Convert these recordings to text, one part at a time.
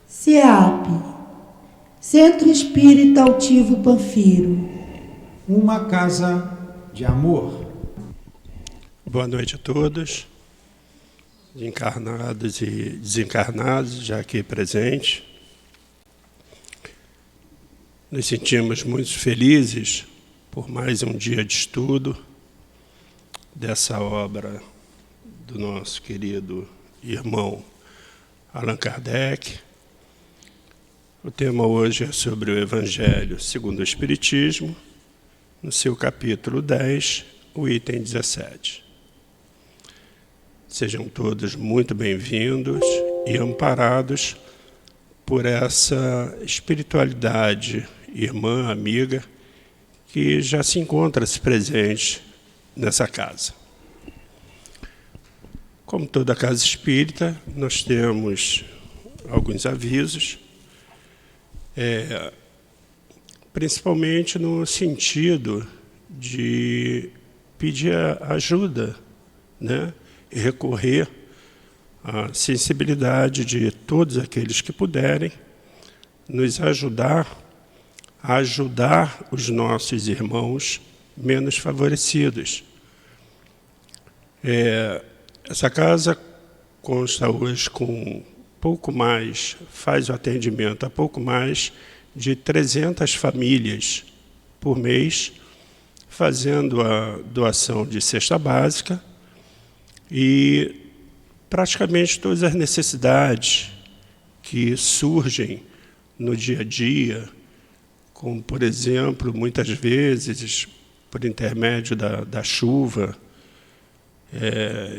CEAP, Centro Espírita Altivo Panfiro. Uma casa de amor. Boa noite a todos, encarnados e desencarnados, já aqui presentes. Nos sentimos muito felizes por mais um dia de estudo dessa obra do nosso querido irmão Allan Kardec. O tema hoje é sobre o Evangelho segundo o Espiritismo, no seu capítulo 10, o item 17. Sejam todos muito bem-vindos e amparados por essa espiritualidade, irmã, amiga, que já se encontra-se presente nessa casa. Como toda casa espírita, nós temos alguns avisos, principalmente no sentido de pedir ajuda, né? E recorrer à sensibilidade de todos aqueles que puderem nos ajudar a ajudar os nossos irmãos menos favorecidos. Essa casa consta hoje com pouco mais, faz o atendimento a pouco mais de 300 famílias por mês, fazendo a doação de cesta básica e praticamente todas as necessidades que surgem no dia a dia, como, por exemplo, muitas vezes, por intermédio da chuva,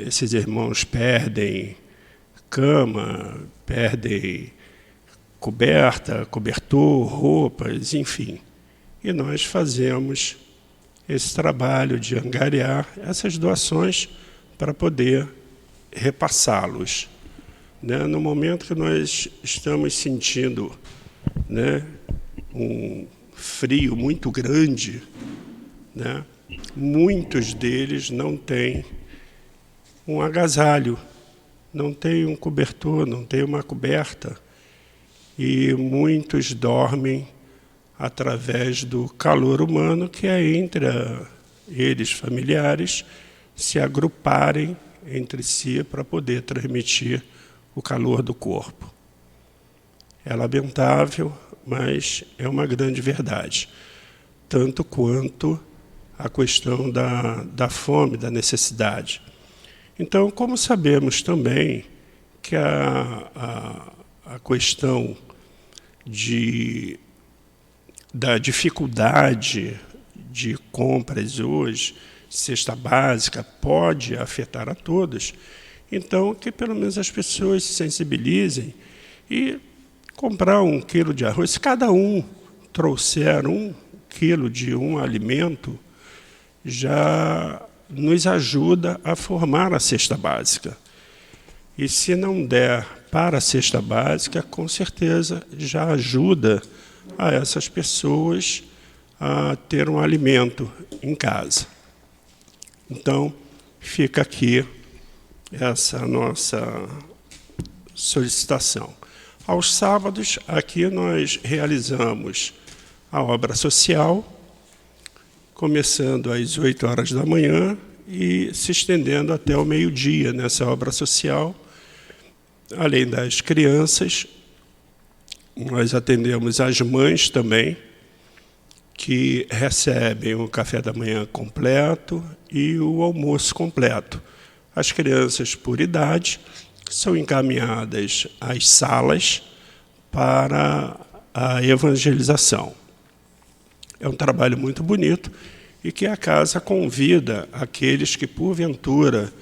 esses irmãos perdem cama, perdem coberta, cobertor, roupas, enfim. E nós fazemos esse trabalho de angariar essas doações para poder repassá-los, né? No momento que nós estamos sentindo, né, um frio muito grande, né, muitos deles não têm um agasalho, não têm um cobertor, não têm uma coberta, e muitos dormem através do calor humano que é entre eles, familiares, se agruparem entre si para poder transmitir o calor do corpo. É lamentável, mas é uma grande verdade, tanto quanto a questão da fome, da necessidade. Então, como sabemos também que a questão da dificuldade de compras hoje, cesta básica, pode afetar a todos, então que pelo menos as pessoas se sensibilizem e comprar 1 quilo de arroz. Se cada um trouxer 1 quilo de um alimento, já nos ajuda a formar a cesta básica. E se não der para a cesta básica, com certeza já ajuda a essas pessoas a ter um alimento em casa. Então, fica aqui essa nossa solicitação. Aos sábados, aqui nós realizamos a obra social, começando às 8 horas da manhã e se estendendo até o meio-dia nessa obra social. Além das crianças, nós atendemos as mães também, que recebem o café da manhã completo e o almoço completo. As crianças, por idade, são encaminhadas às salas para a evangelização. É um trabalho muito bonito e que a casa convida aqueles que, porventura,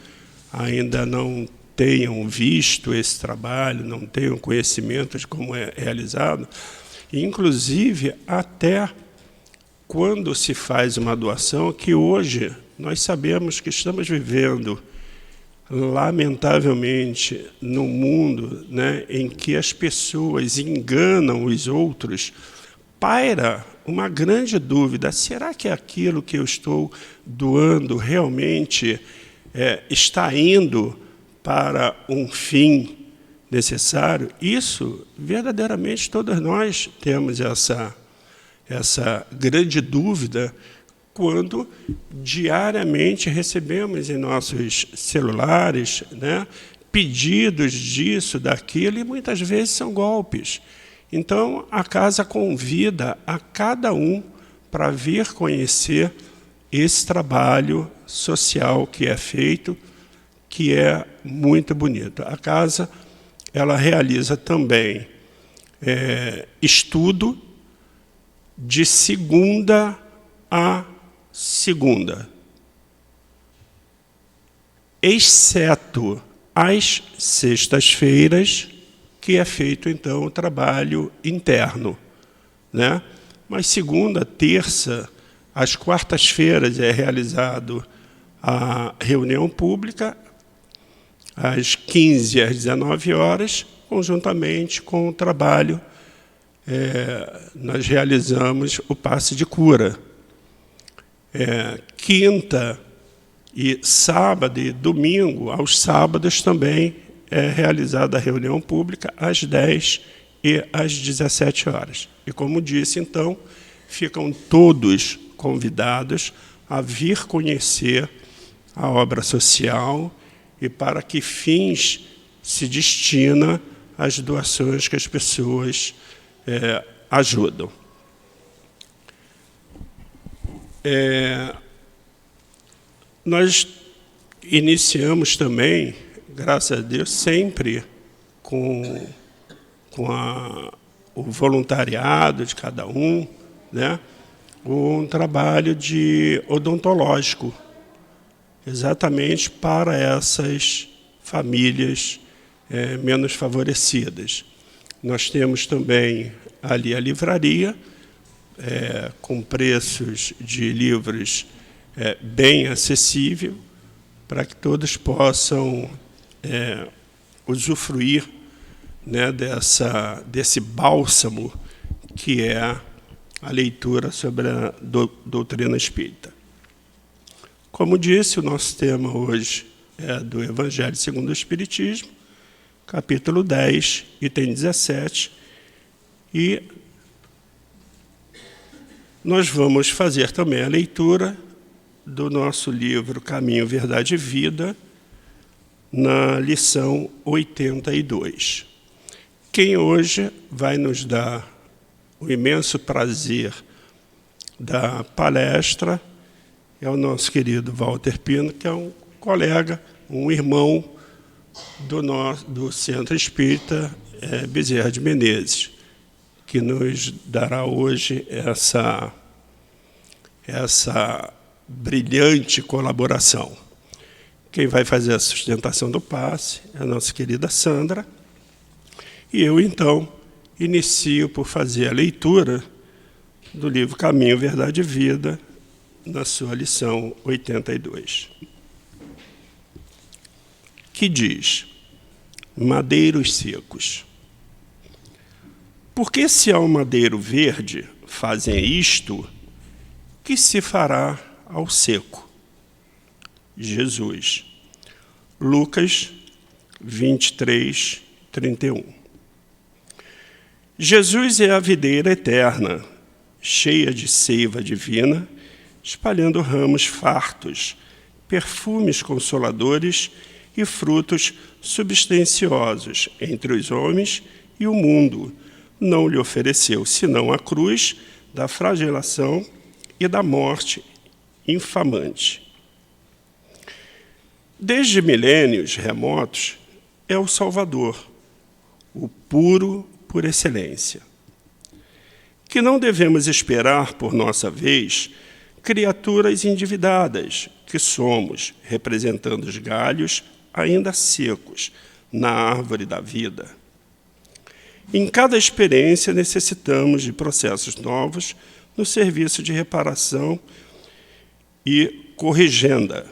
ainda não tenham visto esse trabalho, não tenham conhecimento de como é realizado, e, inclusive, até quando se faz uma doação, que hoje nós sabemos que estamos vivendo, lamentavelmente, num mundo, né, em que as pessoas enganam os outros, paira uma grande dúvida: será que aquilo que eu estou doando realmente está indo para um fim necessário, isso, verdadeiramente, todos nós temos essa grande dúvida quando diariamente recebemos em nossos celulares, né, pedidos disso, daquilo, e muitas vezes são golpes. Então, a casa convida a cada um para vir conhecer esse trabalho social que é feito, que é muito bonito. A casa, ela realiza também estudo de segunda a segunda, exceto às sextas-feiras, que é feito, então, o trabalho interno, né? Mas segunda, terça, às quartas-feiras é realizado a reunião pública, às 15 às 19 horas, conjuntamente com o trabalho, nós realizamos o passe de cura. Quinta e sábado e domingo, aos sábados também é realizada a reunião pública às 10 e às 17 horas. E, como disse, então, ficam todos convidados a vir conhecer a obra social e para que fins se destina as doações que as pessoas ajudam. Nós iniciamos também, graças a Deus, sempre com o voluntariado de cada um, né, um trabalho de odontológico, exatamente para essas famílias menos favorecidas. Nós temos também ali a livraria, com preços de livros bem acessível, para que todos possam usufruir, né, desse bálsamo que é a leitura sobre a doutrina espírita. Como disse, o nosso tema hoje é do Evangelho segundo o Espiritismo, capítulo 10, item 17, e nós vamos fazer também a leitura do nosso livro Caminho, Verdade e Vida, na lição 82. Quem hoje vai nos dar o imenso prazer da palestra é o nosso querido Walter Pino, que é um colega, um irmão do Centro Espírita Bezerra de Menezes, que nos dará hoje essa brilhante colaboração. Quem vai fazer a sustentação do passe é a nossa querida Sandra, e eu, então, inicio por fazer a leitura do livro Caminho, Verdade e Vida, na sua lição 82, que diz: madeiros secos. Porque se ao madeiro verde fazem isto, que se fará ao seco? Jesus. Lucas 23, 31. Jesus é a videira eterna, cheia de seiva divina, espalhando ramos fartos, perfumes consoladores e frutos substanciosos entre os homens e o mundo. Não lhe ofereceu senão a cruz da flagelação e da morte infamante. Desde milênios remotos, é o Salvador, o puro por excelência. Que não devemos esperar, por nossa vez, criaturas endividadas, que somos, representando os galhos ainda secos na árvore da vida. Em cada experiência necessitamos de processos novos no serviço de reparação e corrigenda.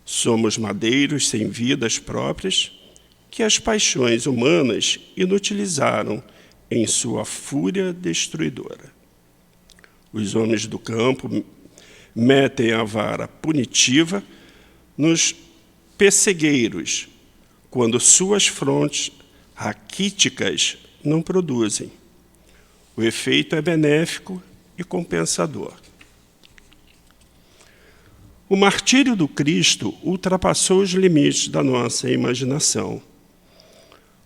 Somos madeiros sem vidas próprias que as paixões humanas inutilizaram em sua fúria destruidora. Os homens do campo metem a vara punitiva nos pessegueiros, quando suas frontes raquíticas não produzem. O efeito é benéfico e compensador. O martírio do Cristo ultrapassou os limites da nossa imaginação.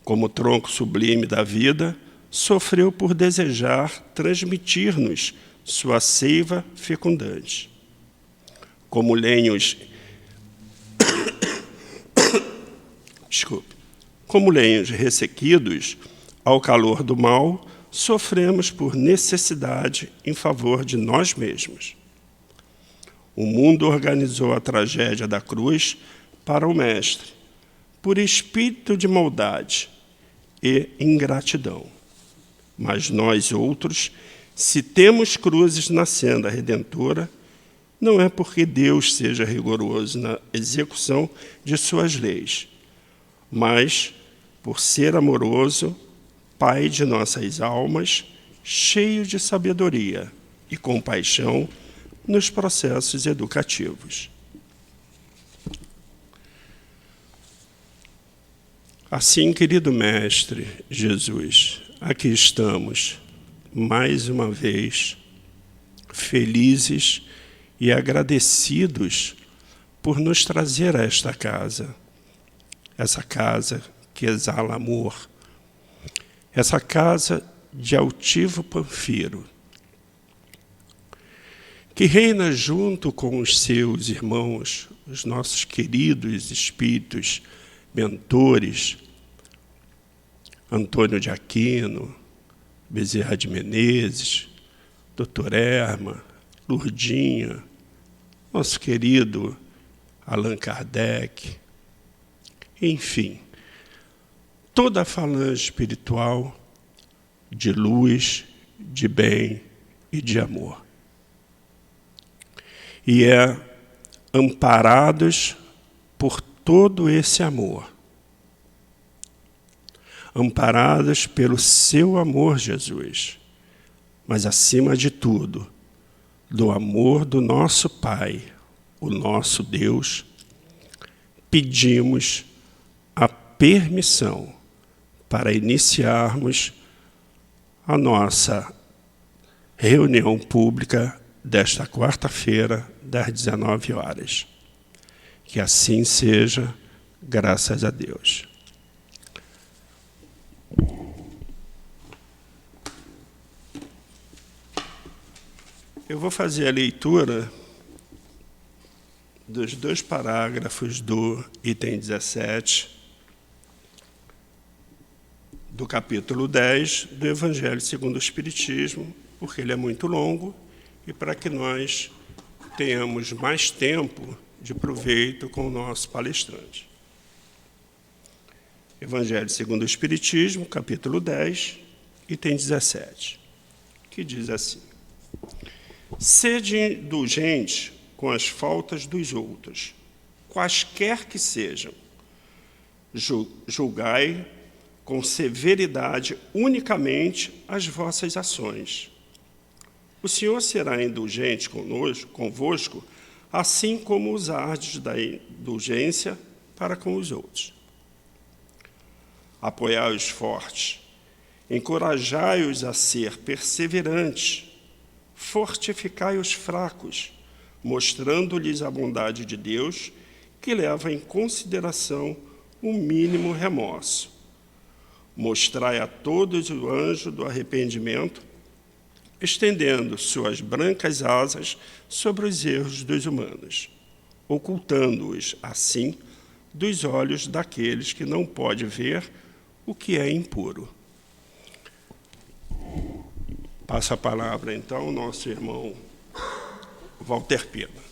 Como tronco sublime da vida, sofreu por desejar transmitir-nos sua seiva fecundante. Como lenhos Como lenhos ressequidos ao calor do mal, sofremos por necessidade em favor de nós mesmos. O mundo organizou a tragédia da cruz para o Mestre, por espírito de maldade e ingratidão. Mas nós outros, se temos cruzes na senda redentora, não é porque Deus seja rigoroso na execução de suas leis, mas por ser amoroso, Pai de nossas almas, cheio de sabedoria e compaixão nos processos educativos. Assim, querido Mestre Jesus, aqui estamos, mais uma vez, felizes e agradecidos por nos trazer a esta casa, essa casa que exala amor, essa casa de altivo Panfiro, que reina junto com os seus irmãos, os nossos queridos espíritos mentores, Antônio de Aquino, Bezerra de Menezes, Dr. Erma, Lourdinha, nosso querido Allan Kardec, enfim, toda a falange espiritual de luz, de bem e de amor. E amparados por todo esse amor, amparados pelo seu amor, Jesus, mas, acima de tudo, do amor do nosso Pai, o nosso Deus, pedimos a permissão para iniciarmos a nossa reunião pública desta quarta-feira, das 19 horas. Que assim seja, graças a Deus. Eu vou fazer a leitura dos 2 parágrafos do item 17, do capítulo 10 do Evangelho segundo o Espiritismo, porque ele é muito longo e para que nós tenhamos mais tempo de proveito com o nosso palestrante. Evangelho segundo o Espiritismo, capítulo 10, item 17, que diz assim: sede indulgente com as faltas dos outros, quaisquer que sejam. Julgai com severidade unicamente as vossas ações. O Senhor será indulgente convosco, assim como usardes da indulgência para com os outros. Apoiai os fortes, encorajai-os a ser perseverantes, fortificai os fracos, mostrando-lhes a bondade de Deus, que leva em consideração o mínimo remorso. Mostrai a todos o anjo do arrependimento, estendendo suas brancas asas sobre os erros dos humanos, ocultando-os, assim, dos olhos daqueles que não podem ver o que é impuro. Passa a palavra, então, ao nosso irmão Walter Pena.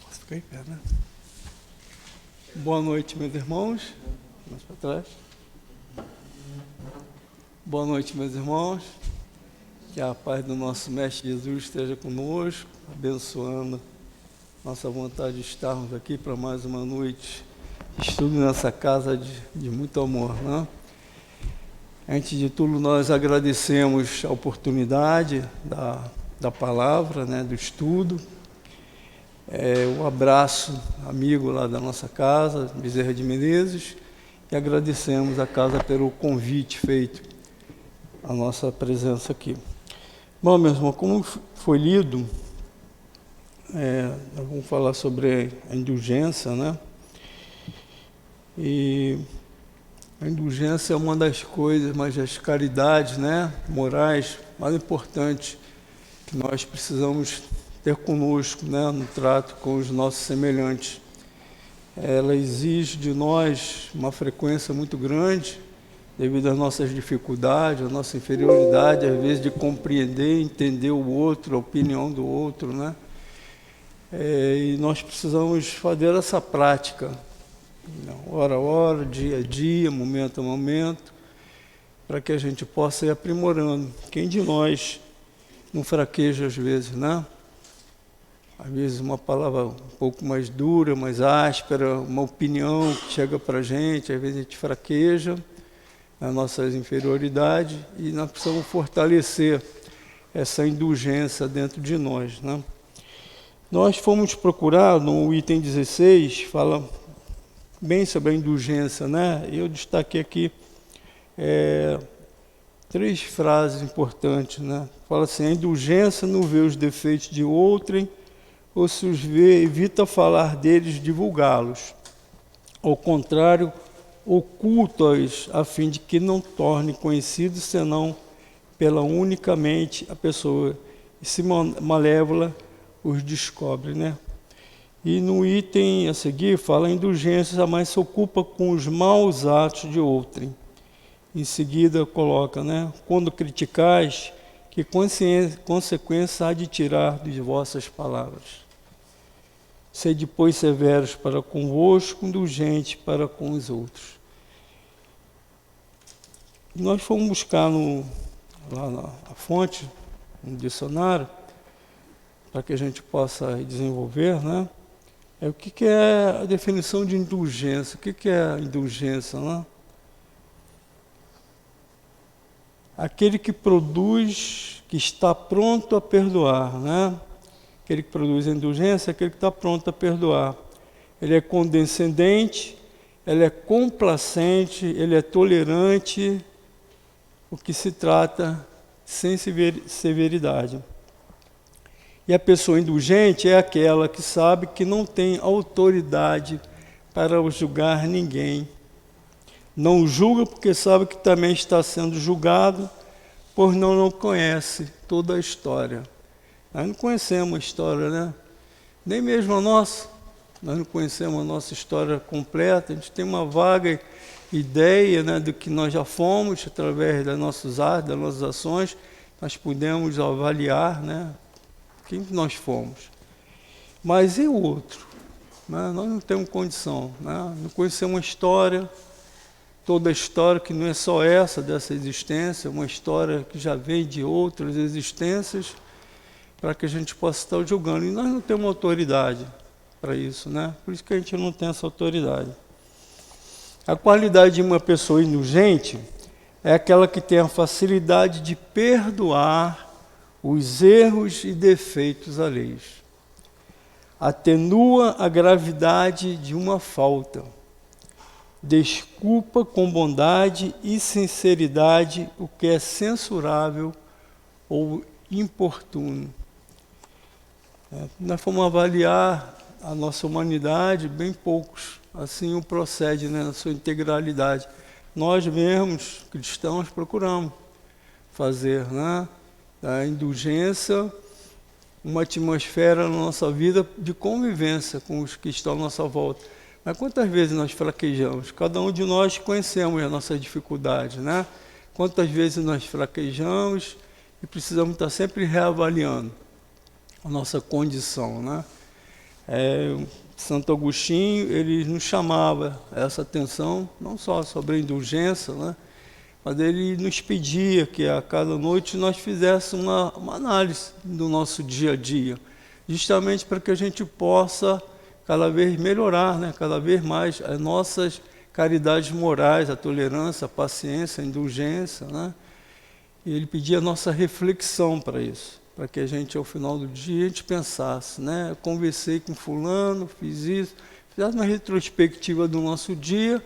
Posso ficar em pé, né? Boa noite, meus irmãos. Mais para trás. Boa noite, meus irmãos. Que a paz do nosso Mestre Jesus esteja conosco, abençoando nossa vontade de estarmos aqui para mais uma noite de estudo nessa casa de muito amor, né? Antes de tudo, nós agradecemos a oportunidade da palavra, né, do estudo. um abraço amigo lá da nossa casa, Bezerra de Menezes, e agradecemos a casa pelo convite feito, a nossa presença aqui. Bom, meus irmãos, como foi lido, nós vamos falar sobre a indulgência, né? E a indulgência é uma das coisas, mas as caridades, né, morais mais importantes que nós precisamos ter conosco, né, no trato com os nossos semelhantes. Ela exige de nós uma frequência muito grande, devido às nossas dificuldades, à nossa inferioridade, às vezes de compreender, entender o outro, a opinião do outro, né? E nós precisamos fazer essa prática, hora a hora, dia a dia, momento a momento, para que a gente possa ir aprimorando. Quem de nós não fraqueja às vezes, né? Às vezes uma palavra um pouco mais dura, mais áspera, uma opinião que chega para a gente, às vezes a gente fraqueja nas nossas inferioridades e nós precisamos fortalecer essa indulgência dentro de nós, né? Nós fomos procurar, no item 16, fala bem sobre a indulgência, né? Eu destaquei aqui 3 frases importantes, né? Fala assim: a indulgência não vê os defeitos de outrem, ou se os vê, evita falar deles, divulgá-los. Ao contrário, oculta-os, a fim de que não torne conhecidos, senão pela unicamente a pessoa, e se malévola os descobre, né? E no item a seguir fala: a indulgência jamais se ocupa com os maus atos de outrem. Em seguida coloca, né? Quando criticais, que consequência há de tirar de vossas palavras? Sede, pois, severos para convosco, indulgentes para com os outros. Nós fomos buscar lá na fonte, no dicionário, para que a gente possa desenvolver, né? O que é a definição de indulgência? O que é a indulgência, né? Aquele que produz, que está pronto a perdoar, né? Aquele que produz a indulgência é aquele que está pronto a perdoar. Ele é condescendente, ele é complacente, ele é tolerante, o que se trata sem severidade. E a pessoa indulgente é aquela que sabe que não tem autoridade para julgar ninguém. Não julga porque sabe que também está sendo julgado, por não conhece toda a história. Nós não conhecemos a história, né? Nem mesmo a nossa. Nós não conhecemos a nossa história completa. A gente tem uma vaga ideia, né, do que nós já fomos, através dos nossos atos, das nossas ações. Nós podemos avaliar, né, quem nós fomos. Mas e o outro? Né? Nós não temos condição. Né? Não conhecemos uma história, toda a história que não é só essa, dessa existência, uma história que já vem de outras existências, para que a gente possa estar julgando. E nós não temos autoridade para isso, né? Por isso que a gente não tem essa autoridade. A qualidade de uma pessoa indulgente é aquela que tem a facilidade de perdoar os erros e defeitos alheios. Atenua a gravidade de uma falta. Desculpa com bondade e sinceridade o que é censurável ou importuno. Nós fomos avaliar a nossa humanidade, bem poucos assim o procede, né, na sua integralidade. Nós mesmos, cristãos, procuramos fazer, né, da indulgência uma atmosfera na nossa vida de convivência com os que estão à nossa volta. Mas quantas vezes nós fraquejamos? Cada um de nós conhecemos as nossas dificuldades, né? Quantas vezes nós fraquejamos e precisamos estar sempre reavaliando a nossa condição, né? Santo Agostinho, ele nos chamava essa atenção, não só sobre a indulgência, né? Mas ele nos pedia que a cada noite nós fizéssemos uma análise do nosso dia a dia, justamente para que a gente possa cada vez melhorar, né? Cada vez mais as nossas caridades morais, a tolerância, a paciência, a indulgência, né? E ele pedia a nossa reflexão para isso, para que a gente, ao final do dia, a gente pensasse, né? Eu conversei com fulano, fiz isso, fizesse uma retrospectiva do nosso dia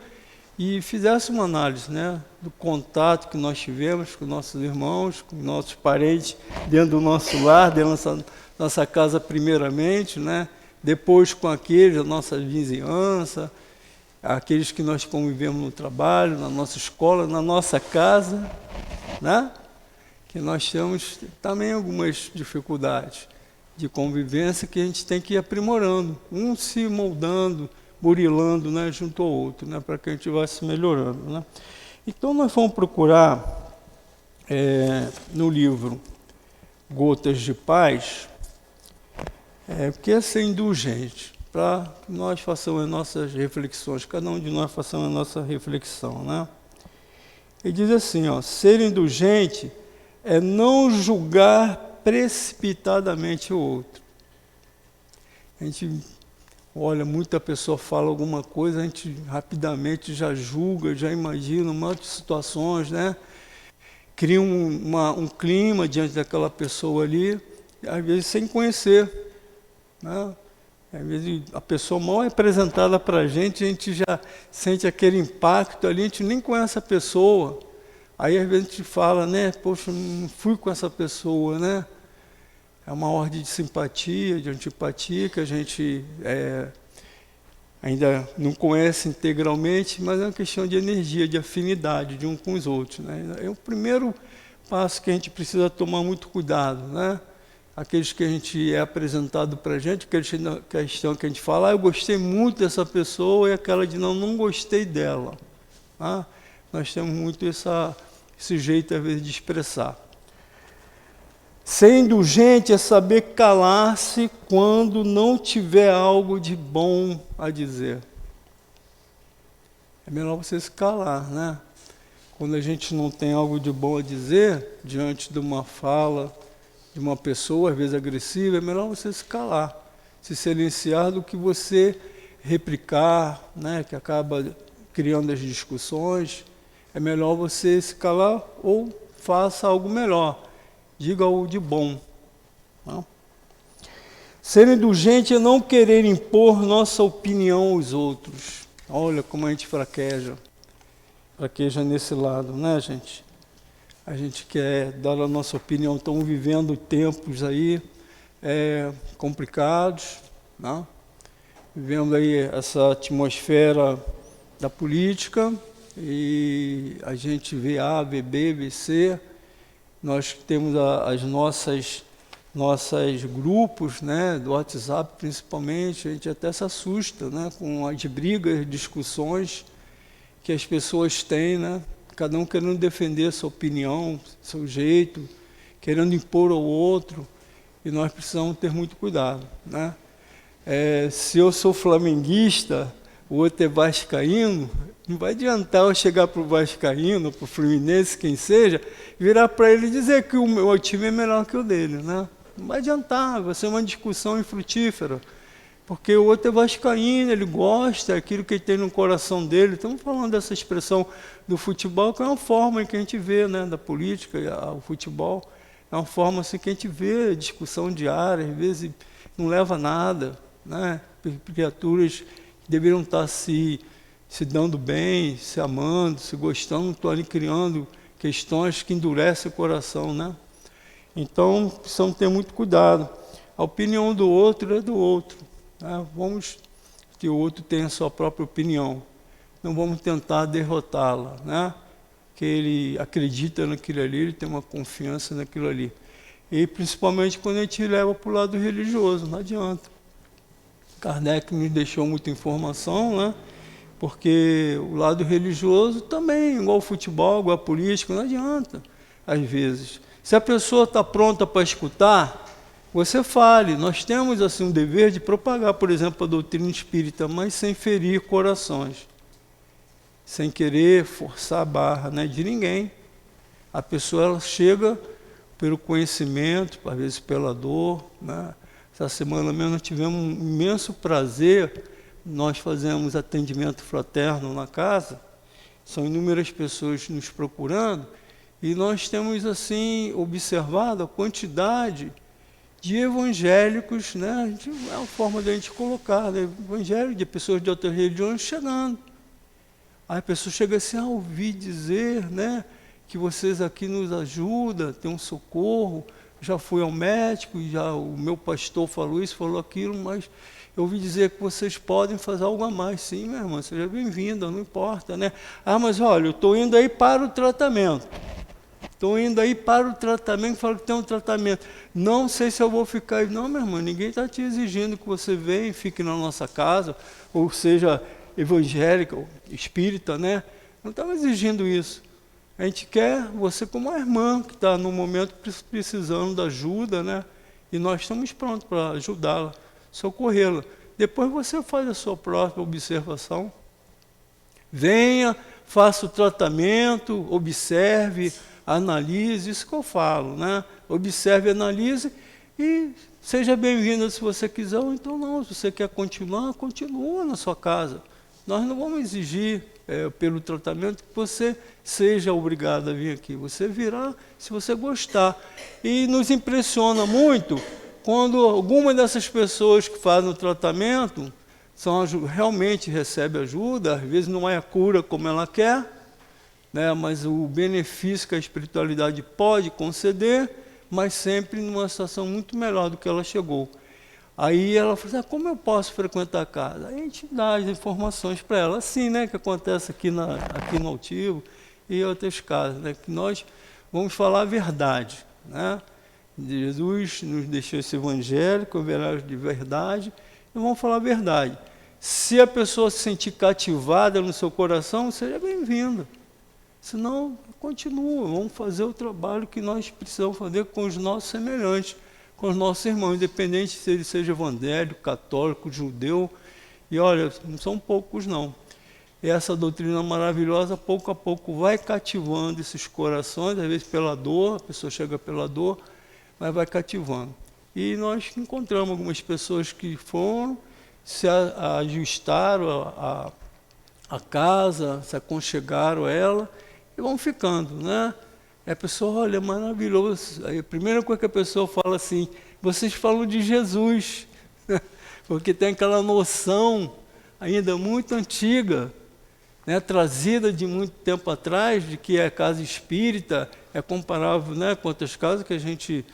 e fizesse uma análise, né, do contato que nós tivemos com nossos irmãos, com nossos parentes, dentro do nosso lar, dentro da nossa casa primeiramente, né, depois com aqueles da nossa vizinhança, aqueles que nós convivemos no trabalho, na nossa escola, na nossa casa, né, que nós temos também algumas dificuldades de convivência que a gente tem que ir aprimorando, um se moldando, burilando, né, junto ao outro, né, para que a gente vá se melhorando, né. Então, nós vamos procurar, no livro Gotas de Paz, porque é ser indulgente, para que nós façamos as nossas reflexões, cada um de nós façamos a nossa reflexão, né. Ele diz assim, ó, ser indulgente é não julgar precipitadamente o outro. A gente olha, muita pessoa fala alguma coisa, a gente rapidamente já julga, já imagina um monte de situações, né? Cria um clima diante daquela pessoa ali, às vezes sem conhecer, né? Às vezes a pessoa mal é apresentada para a gente já sente aquele impacto ali, a gente nem conhece a pessoa. Aí às vezes a gente fala, né? Poxa, não fui com essa pessoa, né? É uma ordem de simpatia, de antipatia, que a gente ainda não conhece integralmente, mas é uma questão de energia, de afinidade de um com os outros, né? É o primeiro passo que a gente precisa tomar muito cuidado, né? Aqueles que a gente é apresentado para a gente, aquela questão que a gente fala, eu gostei muito dessa pessoa, e aquela de não gostei dela. Tá? Nós temos muito esse jeito, às vezes, de expressar. Ser indulgente é saber calar-se quando não tiver algo de bom a dizer. É melhor você se calar, né? Quando a gente não tem algo de bom a dizer, diante de uma fala de uma pessoa, às vezes agressiva, é melhor você se calar, se silenciar do que você replicar, né? Que acaba criando as discussões. É melhor você se calar ou faça algo melhor. Diga algo de bom. Não? Ser indulgente é não querer impor nossa opinião aos outros. Olha como a gente fraqueja nesse lado, né, gente? A gente quer dar a nossa opinião. Estamos vivendo tempos aí complicados, não? Vivendo aí essa atmosfera da política e a gente vê A, vê B, vê C. Nós temos as nossas grupos, né, do WhatsApp principalmente, a gente até se assusta, né, com as brigas, discussões que as pessoas têm, né, cada um querendo defender sua opinião, seu jeito, querendo impor ao outro, e nós precisamos ter muito cuidado, né. Se eu sou flamenguista, o outro é vascaíno, não vai adiantar eu chegar para o vascaíno, para o fluminense, quem seja, virar para ele e dizer que o meu time é melhor que o dele, né? Não vai adiantar, vai ser uma discussão infrutífera, porque o outro é vascaíno, ele gosta, é aquilo que ele tem no coração dele. Estamos falando dessa expressão do futebol, que é uma forma em que a gente vê, né, da política, o futebol, é uma forma assim que a gente vê, discussão diária, às vezes não leva a nada, né? Criaturas que deveriam estar se dando bem, se amando, se gostando, não estão ali criando questões que endurecem o coração, né? Então, precisamos ter muito cuidado. A opinião do outro é do outro, né? Vamos que o outro tenha a sua própria opinião. Não vamos tentar derrotá-la, né? Que ele acredita naquilo ali, ele tem uma confiança naquilo ali. E principalmente quando a gente leva para o lado religioso, não adianta. Kardec nos deixou muita informação, né? Porque o lado religioso também, igual o futebol, igual a política, não adianta, às vezes. Se a pessoa está pronta para escutar, você fale. Nós temos assim um dever de propagar, por exemplo, a doutrina espírita, mas sem ferir corações, sem querer forçar a barra, né, de ninguém. A pessoa ela chega pelo conhecimento, às vezes pela dor, né? Essa semana mesmo nós tivemos um imenso prazer. Nós fazemos atendimento fraterno na casa, são inúmeras pessoas nos procurando, e nós temos assim observado a quantidade de evangélicos, né? É uma forma de a gente colocar, né? Evangélicos, de pessoas de outras religiões chegando. Aí a pessoa chega assim, ouvi dizer, né, que vocês aqui nos ajudam, tem um socorro, já fui ao médico, já o meu pastor falou isso, falou aquilo, mas eu ouvi dizer que vocês podem fazer algo a mais. Sim, minha irmã, seja bem-vinda, não importa, né? Ah, mas olha, eu estou indo aí para o tratamento. Estou indo aí para o tratamento, falo que tem um tratamento. Não sei se eu vou ficar aí. Não, minha irmã, ninguém está te exigindo que você venha e fique na nossa casa, ou seja, evangélica, ou espírita, né? Não estamos exigindo isso. A gente quer você como uma irmã que está no momento precisando da ajuda, né? E nós estamos prontos para ajudá-la, socorrê-la. Depois você faz a sua própria observação. Venha, faça o tratamento, observe, analise, isso que eu falo, né? Observe, analise e seja bem-vindo se você quiser, ou então não, se você quer continuar, continua na sua casa. Nós não vamos exigir pelo tratamento que você seja obrigado a vir aqui. Você virá se você gostar. E nos impressiona muito quando algumas dessas pessoas que fazem o tratamento realmente recebem ajuda, às vezes não é a cura como ela quer, né, mas o benefício que a espiritualidade pode conceder, mas sempre numa situação muito melhor do que ela chegou. Aí ela falou assim, como eu posso frequentar a casa? Aí a gente dá as informações para ela, assim, né, que acontece aqui no Altivo e em outros casos, né, que nós vamos falar a verdade, né? Jesus nos deixou esse evangelho, com de verdade, e vamos falar a verdade. Se a pessoa se sentir cativada no seu coração, seja bem-vinda. Senão, continua, vamos fazer o trabalho que nós precisamos fazer com os nossos semelhantes, com os nossos irmãos, independente se ele seja evangélico, católico, judeu. E olha, não são poucos não. E essa doutrina maravilhosa, pouco a pouco, vai cativando esses corações, às vezes pela dor, a pessoa chega pela dor, mas vai cativando. E nós encontramos algumas pessoas que foram, se ajustaram a casa, se aconchegaram a ela, e vão ficando, né? E a pessoa, olha, é maravilhoso. Aí a primeira coisa que a pessoa fala assim, vocês falam de Jesus, porque tem aquela noção ainda muito antiga, né, trazida de muito tempo atrás, de que a casa espírita é comparável, né, com outras casas que a gente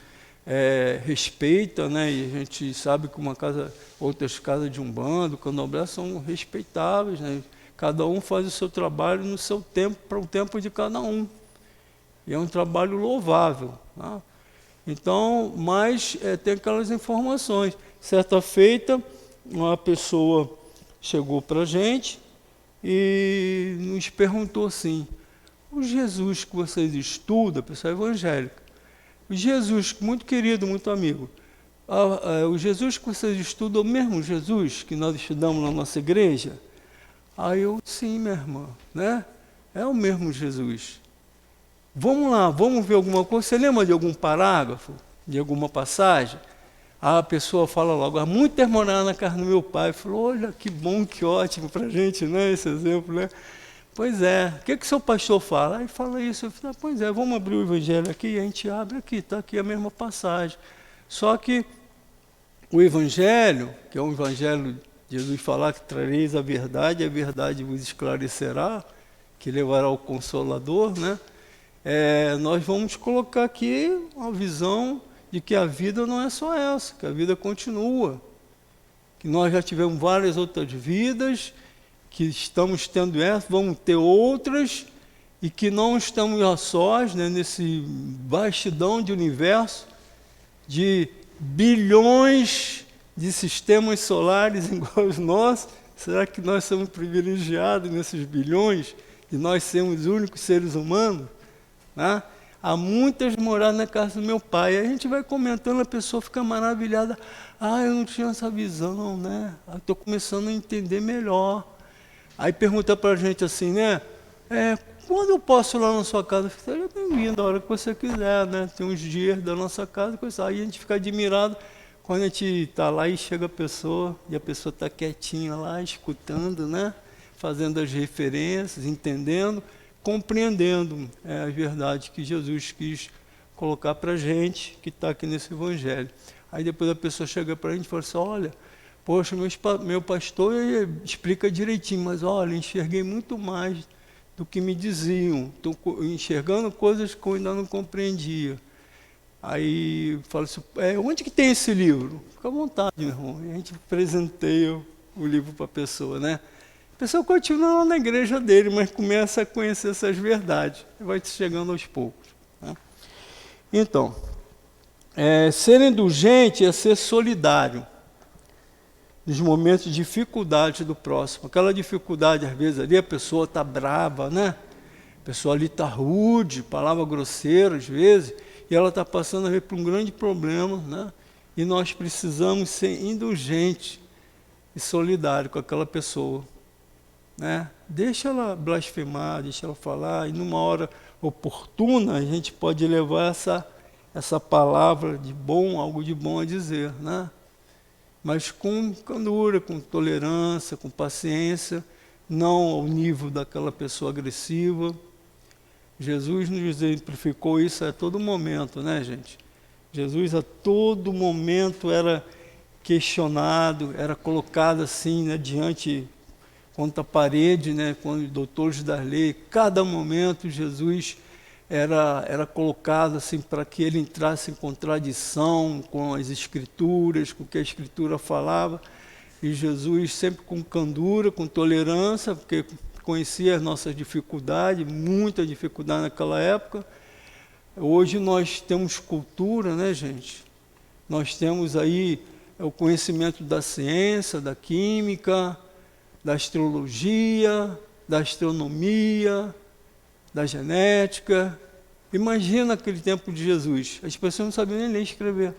respeita, né, e a gente sabe que outras casas de umbanda, candomblé são respeitáveis, né? Cada um faz o seu trabalho no seu tempo, para o tempo de cada um. E é um trabalho louvável. Tá? Então, mas tem aquelas informações. Certa feita, uma pessoa chegou para a gente e nos perguntou assim, o Jesus que vocês estudam, a pessoa evangélica, o Jesus, muito querido, muito amigo, o Jesus que vocês estudam é o mesmo Jesus que nós estudamos na nossa igreja? Aí eu, sim, minha irmã, né? É o mesmo Jesus. Vamos lá, vamos ver alguma coisa. Você lembra de algum parágrafo, de alguma passagem? A pessoa fala logo, muito tempo morar na casa do meu pai. Falou, olha, que bom, que ótimo para a gente, né? Esse exemplo, né? Pois é, o que o seu pastor fala? Aí fala isso, eu falo, pois é, vamos abrir o evangelho aqui, e a gente abre aqui, está aqui a mesma passagem. Só que o evangelho, que é um evangelho, Jesus falar que trareis a verdade vos esclarecerá, que levará ao Consolador, né? Nós vamos colocar aqui uma visão de que a vida não é só essa, que a vida continua, que nós já tivemos várias outras vidas, que estamos tendo essa, vamos ter outras, e que não estamos a sós, né, nesse vastidão de universo, de bilhões de sistemas solares igual aos nossos. Será que nós somos privilegiados nesses bilhões, de nós sermos os únicos seres humanos? Né? Há muitas moradas na casa do meu pai. Aí a gente vai comentando, a pessoa fica maravilhada. Eu não tinha essa visão, né? Estou começando a entender melhor. Aí pergunta para a gente assim, né? Quando eu posso ir lá na sua casa? Seja bem-vindo, a hora que você quiser, né? Tem uns dias da nossa casa, aí a gente fica admirado quando a gente está lá e chega a pessoa, e a pessoa está quietinha lá, escutando, né? Fazendo as referências, entendendo, compreendendo as verdades que Jesus quis colocar para a gente que está aqui nesse evangelho. Aí depois a pessoa chega para a gente e fala assim, olha, poxa, meu pastor explica direitinho, mas olha, enxerguei muito mais do que me diziam, estou enxergando coisas que eu ainda não compreendia. Aí fala assim, onde que tem esse livro? Fica à vontade, meu irmão. E a gente presenteia o livro para a pessoa, né? A pessoa continua lá na igreja dele, mas começa a conhecer essas verdades. E vai chegando aos poucos. Né? Então, ser indulgente é ser solidário nos momentos de dificuldade do próximo. Aquela dificuldade, às vezes, ali a pessoa está brava, né? A pessoa ali está rude, palavra grosseira, às vezes, e ela está passando a ver por um grande problema, né? E nós precisamos ser indulgentes e solidários com aquela pessoa. Né? Deixa ela blasfemar, deixa ela falar, e numa hora oportuna a gente pode levar essa palavra de bom, algo de bom a dizer, né? Mas com candura, com tolerância, com paciência, não ao nível daquela pessoa agressiva. Jesus nos exemplificou isso a todo momento, né, gente? Jesus a todo momento era questionado, era colocado assim, né, diante contra a parede, né, com os doutores da lei. Cada momento Jesus era colocado assim para que ele entrasse em contradição com as Escrituras, com o que a Escritura falava. E Jesus sempre com candura, com tolerância, porque conhecia as nossas dificuldades, muita dificuldade naquela época. Hoje nós temos cultura, né, gente? Nós temos aí o conhecimento da ciência, da química, da astrologia, da astronomia, da genética. Imagina aquele tempo de Jesus. As pessoas não sabiam nem ler e escrever.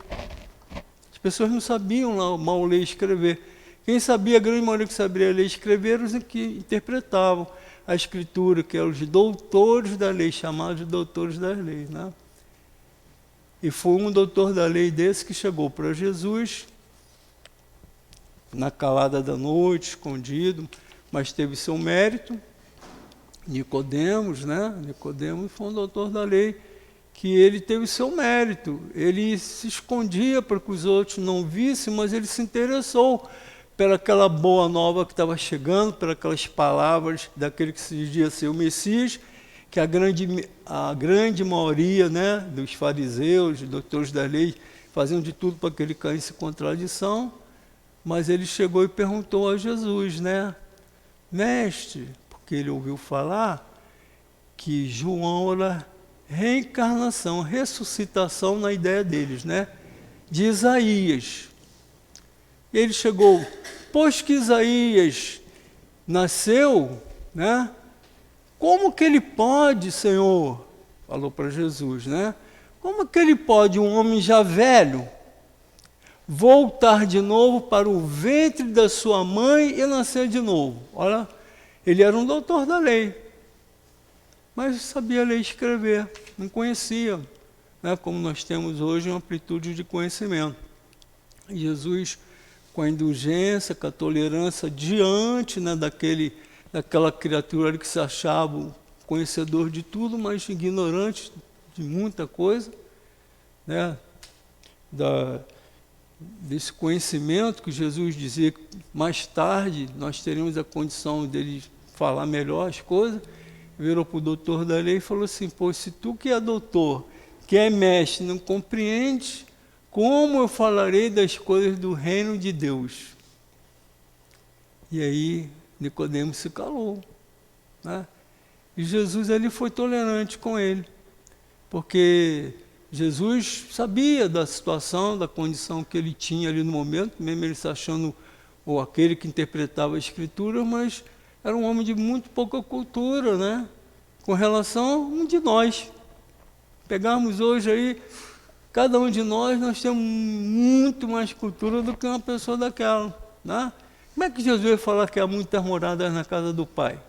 As pessoas não sabiam mal ler e escrever. Quem sabia, a grande maioria que sabia ler e escrever, eram os que interpretavam a Escritura, que eram os doutores da lei, chamados de doutores das leis. Né? E foi um doutor da lei desse que chegou para Jesus, na calada da noite, escondido, mas teve seu mérito. Nicodemos, né? Nicodemos foi um doutor da lei, que ele teve seu mérito. Ele se escondia para que os outros não vissem, mas ele se interessou pelaquela boa nova que estava chegando, pelas palavras daquele que se dizia ser o Messias, que a grande maioria, né, dos fariseus, dos doutores da lei, faziam de tudo para que ele caísse em contradição. Mas ele chegou e perguntou a Jesus, né? Mestre, porque ele ouviu falar que João era reencarnação, ressuscitação na ideia deles, né? De Isaías. E ele chegou, pois que Isaías nasceu, né? Como que ele pode, Senhor? Falou para Jesus, né? Como que ele pode, um homem já velho, voltar de novo para o ventre da sua mãe e nascer de novo? Olha, ele era um doutor da lei, mas sabia ler e escrever, não conhecia, né, como nós temos hoje uma amplitude de conhecimento. E Jesus, com a indulgência, com a tolerância, diante, né, daquela criatura ali que se achava conhecedor de tudo, mas ignorante de muita coisa, né, desse conhecimento que Jesus dizia que mais tarde nós teríamos a condição dele falar melhor as coisas, virou para o doutor da lei e falou assim, pô, se tu que é doutor, que é mestre, não compreende, como eu falarei das coisas do reino de Deus? E aí Nicodemos se calou, né? E Jesus ali foi tolerante com ele, porque Jesus sabia da situação, da condição que ele tinha ali no momento, mesmo ele se achando ou aquele que interpretava a Escritura, mas era um homem de muito pouca cultura, né? Com relação a um de nós. Pegarmos hoje aí, cada um de nós temos muito mais cultura do que uma pessoa daquela, né? Como é que Jesus vai falar que há muitas moradas na casa do Pai?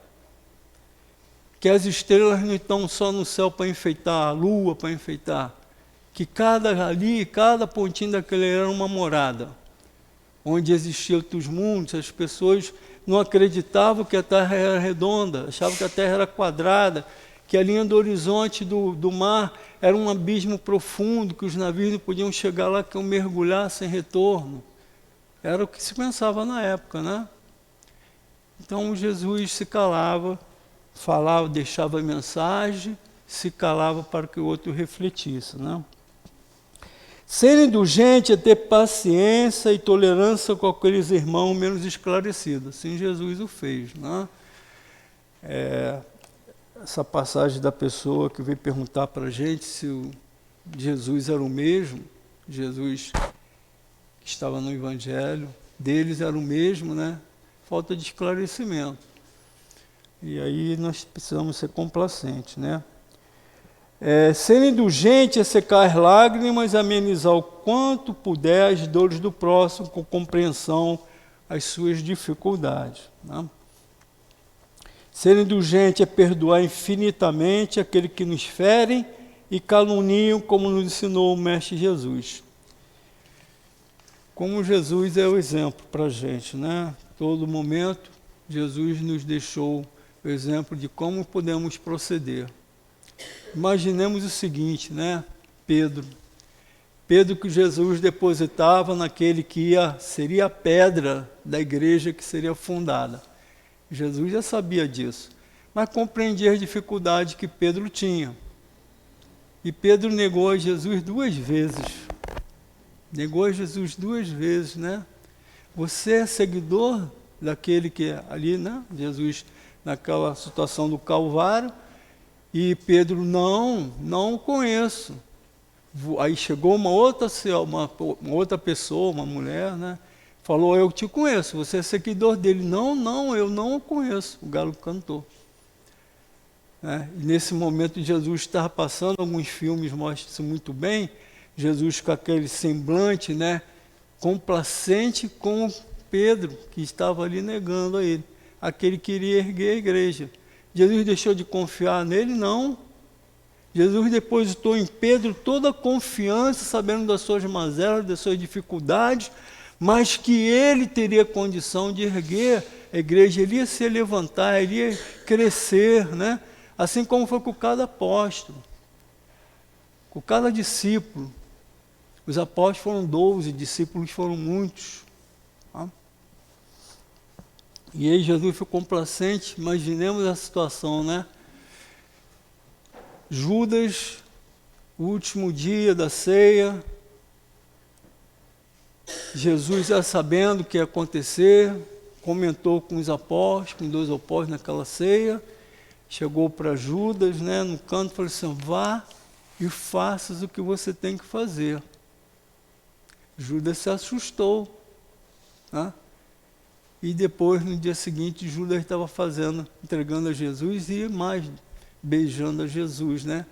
Que as estrelas não estão só no céu para enfeitar, a lua para enfeitar, que cada pontinho daquele era uma morada, onde existiam outros mundos. As pessoas não acreditavam que a Terra era redonda, achavam que a Terra era quadrada, que a linha do horizonte do mar era um abismo profundo, que os navios não podiam chegar lá, que iam mergulhar sem retorno. Era o que se pensava na época, né? Então Jesus se calava, falava, deixava a mensagem, se calava para que o outro refletisse, né? Ser indulgente é ter paciência e tolerância com aqueles irmãos menos esclarecidos. Assim Jesus o fez, né? Essa passagem da pessoa que veio perguntar para a gente se Jesus era o mesmo, Jesus que estava no Evangelho, deles era o mesmo, né? Falta de esclarecimento. E aí nós precisamos ser complacentes, né? Ser indulgente é secar as lágrimas, amenizar o quanto puder as dores do próximo, com compreensão às suas dificuldades, né? Ser indulgente é perdoar infinitamente aquele que nos ferem e caluniam, como nos ensinou o Mestre Jesus. Como Jesus é o exemplo para a gente, né? Todo momento, Jesus nos deixou o exemplo de como podemos proceder. Imaginemos o seguinte, né? Pedro que Jesus depositava naquele que seria a pedra da igreja que seria fundada. Jesus já sabia disso, mas compreendia as dificuldades que Pedro tinha. E Pedro negou a Jesus 2 vezes. Negou a Jesus 2 vezes, né? Você é seguidor daquele que ali, né? Jesus, naquela situação do Calvário, e Pedro, não conheço. Aí chegou uma outra pessoa, uma mulher, né? Falou, eu te conheço, você é seguidor dele. Não, eu não o conheço. O galo cantou. E nesse momento Jesus estava passando, alguns filmes mostram isso muito bem, Jesus com aquele semblante, né, complacente com Pedro, que estava ali negando a ele. Aquele que queria erguer a igreja. Jesus deixou de confiar nele? Não. Jesus depositou em Pedro toda a confiança, sabendo das suas mazelas, das suas dificuldades, mas que ele teria condição de erguer a igreja, ele ia se levantar, ele ia crescer, né? Assim como foi com cada apóstolo, com cada discípulo. Os apóstolos foram 12, discípulos foram muitos. Tá? E aí Jesus foi complacente, imaginemos a situação, né? Judas, o último dia da ceia, Jesus, já sabendo o que ia acontecer, comentou com os apóstolos, com 2 apóstolos naquela ceia, chegou para Judas, né, no canto, e falou assim, vá e faças o que você tem que fazer. Judas se assustou, né? E depois, no dia seguinte, Judas estava entregando a Jesus e mais beijando a Jesus, né?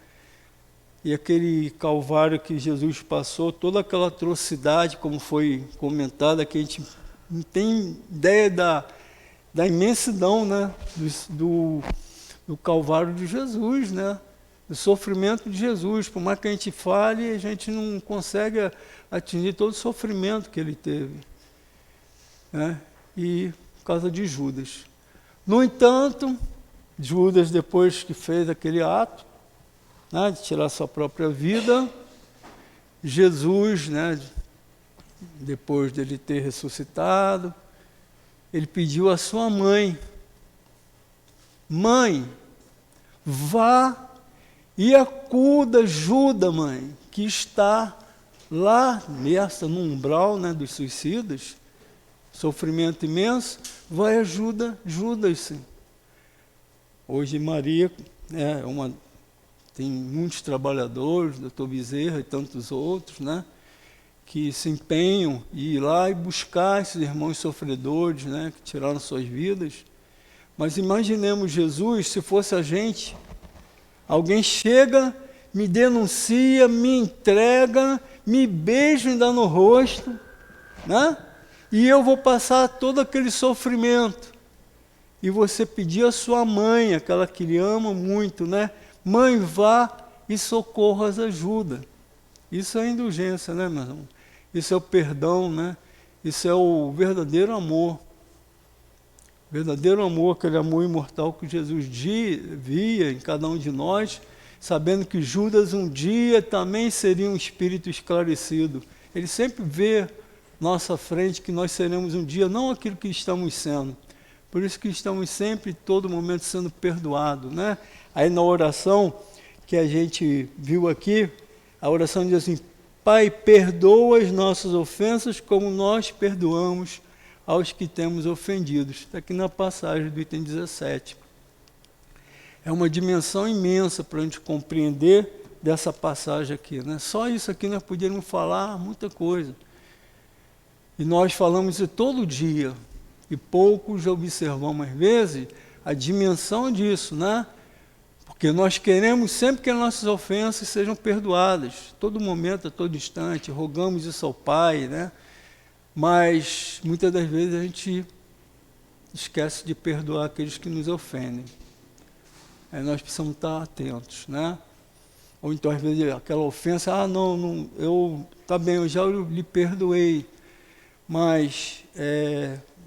E aquele calvário que Jesus passou, toda aquela atrocidade, como foi comentada, que a gente não tem ideia da imensidão, né? do calvário de Jesus, né? Do sofrimento de Jesus. Por mais que a gente fale, a gente não consegue atingir todo o sofrimento que ele teve, né? E por causa de Judas. No entanto, Judas, depois que fez aquele ato, né, de tirar sua própria vida, Jesus, né, depois dele ter ressuscitado, ele pediu à sua mãe, mãe, vá e acuda Judas, mãe, que está lá no umbral, né, dos suicidas, sofrimento imenso, vai ajuda Judas. Hoje Maria tem muitos trabalhadores, doutor Bezerra e tantos outros, né, que se empenham em ir lá e buscar esses irmãos sofredores, né, que tiraram suas vidas. Mas imaginemos Jesus, se fosse a gente, alguém chega, me denuncia, me entrega, me beija ainda no rosto, né, e eu vou passar todo aquele sofrimento. E você pedir à sua mãe, aquela que lhe ama muito, né, mãe, vá e socorra as ajuda. Isso é indulgência, né, meu irmão? Isso é o perdão, né? Isso é o verdadeiro amor. Verdadeiro amor, aquele amor imortal que Jesus via em cada um de nós, sabendo que Judas um dia também seria um espírito esclarecido. Ele sempre vê nossa frente que nós seremos um dia não aquilo que estamos sendo. Por isso que estamos sempre, todo momento, sendo perdoados, né? Aí na oração que a gente viu aqui, a oração diz assim: Pai, perdoa as nossas ofensas como nós perdoamos aos que temos ofendidos. Está aqui na passagem do item 17. É uma dimensão imensa para a gente compreender dessa passagem aqui, né? Só isso aqui nós poderíamos falar muita coisa. E nós falamos isso todo dia. E poucos observamos, às vezes, a dimensão disso, né? Porque nós queremos sempre que as nossas ofensas sejam perdoadas. Todo momento, a todo instante, rogamos isso ao Pai, né? Mas, muitas das vezes, a gente esquece de perdoar aqueles que nos ofendem. Aí nós precisamos estar atentos, né? Ou então, às vezes, aquela ofensa, tá bem, eu já lhe perdoei, mas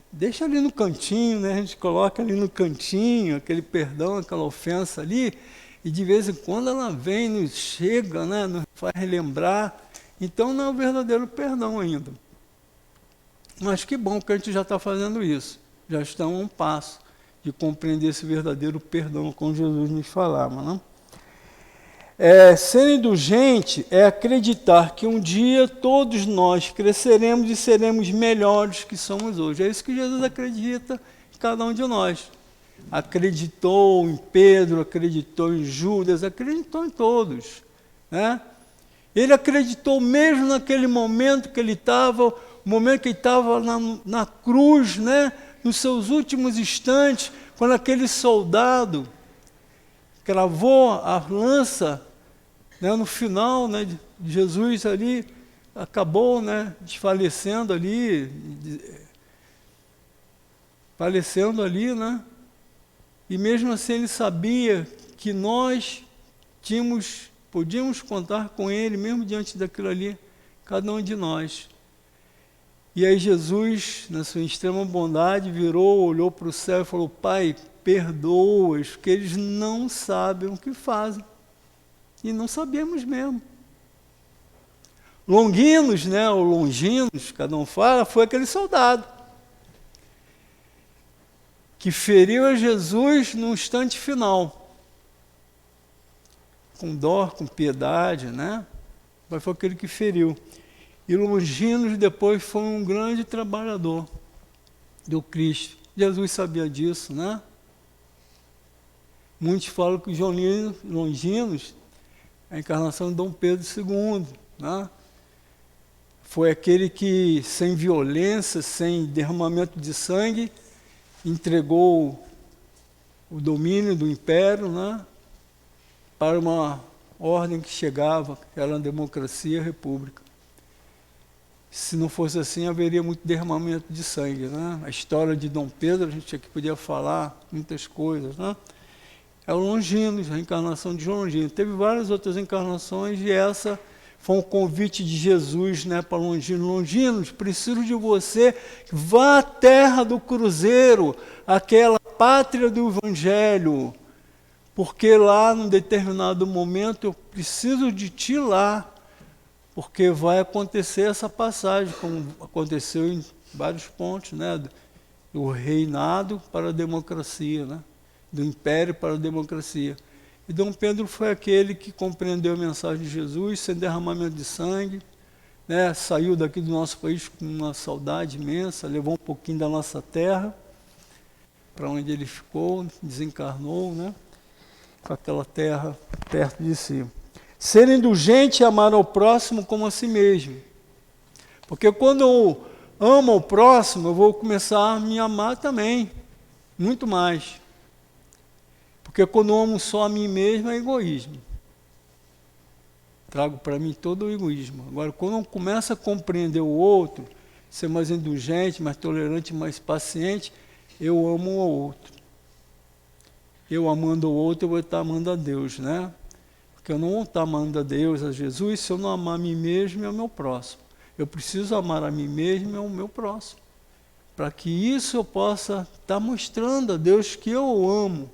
deixa ali no cantinho, né? A gente coloca ali no cantinho aquele perdão, aquela ofensa ali, e de vez em quando ela vem, nos chega, né? Nos faz relembrar. Então não é o verdadeiro perdão ainda. Mas que bom que a gente já está fazendo isso. Já estamos a um passo de compreender esse verdadeiro perdão, como Jesus nos falava, né? Ser indulgente é acreditar que um dia todos nós cresceremos e seremos melhores que somos hoje. É isso que Jesus acredita em cada um de nós. Acreditou em Pedro, acreditou em Judas, acreditou em todos, né? Ele acreditou mesmo naquele momento que ele estava, o momento que ele estava na cruz, né? Nos seus últimos instantes, quando aquele soldado cravou a lança, né, no final, né, de Jesus ali, acabou, né, desfalecendo ali, né, e mesmo assim ele sabia que nós podíamos contar com ele, mesmo diante daquilo ali, cada um de nós. E aí Jesus, na sua extrema bondade, virou, olhou para o céu e falou: Pai, perdoa-os, porque eles não sabem o que fazem. E não sabemos mesmo. Longinos, né, ou Longinos, cada um fala, foi aquele soldado que feriu a Jesus no instante final. Com dó, com piedade, né? Mas foi aquele que feriu. E Longinos depois foi um grande trabalhador do Cristo. Jesus sabia disso, né? Muitos falam que Longinos é a encarnação de Dom Pedro II, né? Foi aquele que, sem violência, sem derramamento de sangue, entregou o domínio do império, né, para uma ordem que chegava, que era a democracia e a república. Se não fosse assim, haveria muito derramamento de sangue, né? A história de Dom Pedro, a gente aqui podia falar muitas coisas, né? É o Longinos, a encarnação de Longinos. Teve várias outras encarnações e essa foi um convite de Jesus, né, para Longinos. Longinos, preciso de você, vá à terra do cruzeiro, aquela pátria do Evangelho, porque lá, num determinado momento, eu preciso de ti lá, porque vai acontecer essa passagem, como aconteceu em vários pontos, né, do reinado para a democracia, né, do império para a democracia. E Dom Pedro foi aquele que compreendeu a mensagem de Jesus, sem derramamento de sangue, né, saiu daqui do nosso país com uma saudade imensa, levou um pouquinho da nossa terra, para onde ele ficou, desencarnou, né, com aquela terra perto de si. Ser indulgente é amar ao próximo como a si mesmo. Porque quando eu amo o próximo, eu vou começar a me amar também, muito mais. Porque quando eu amo só a mim mesmo, é egoísmo. Trago para mim todo o egoísmo. Agora, quando eu começo a compreender o outro, ser mais indulgente, mais tolerante, mais paciente, eu amo o outro. Eu amando o outro, eu vou estar amando a Deus, né? Porque eu não vou estar amando a Deus, a Jesus, se eu não amar a mim mesmo e ao meu próximo. Eu preciso amar a mim mesmo e ao meu próximo. Para que isso eu possa estar mostrando a Deus que eu o amo.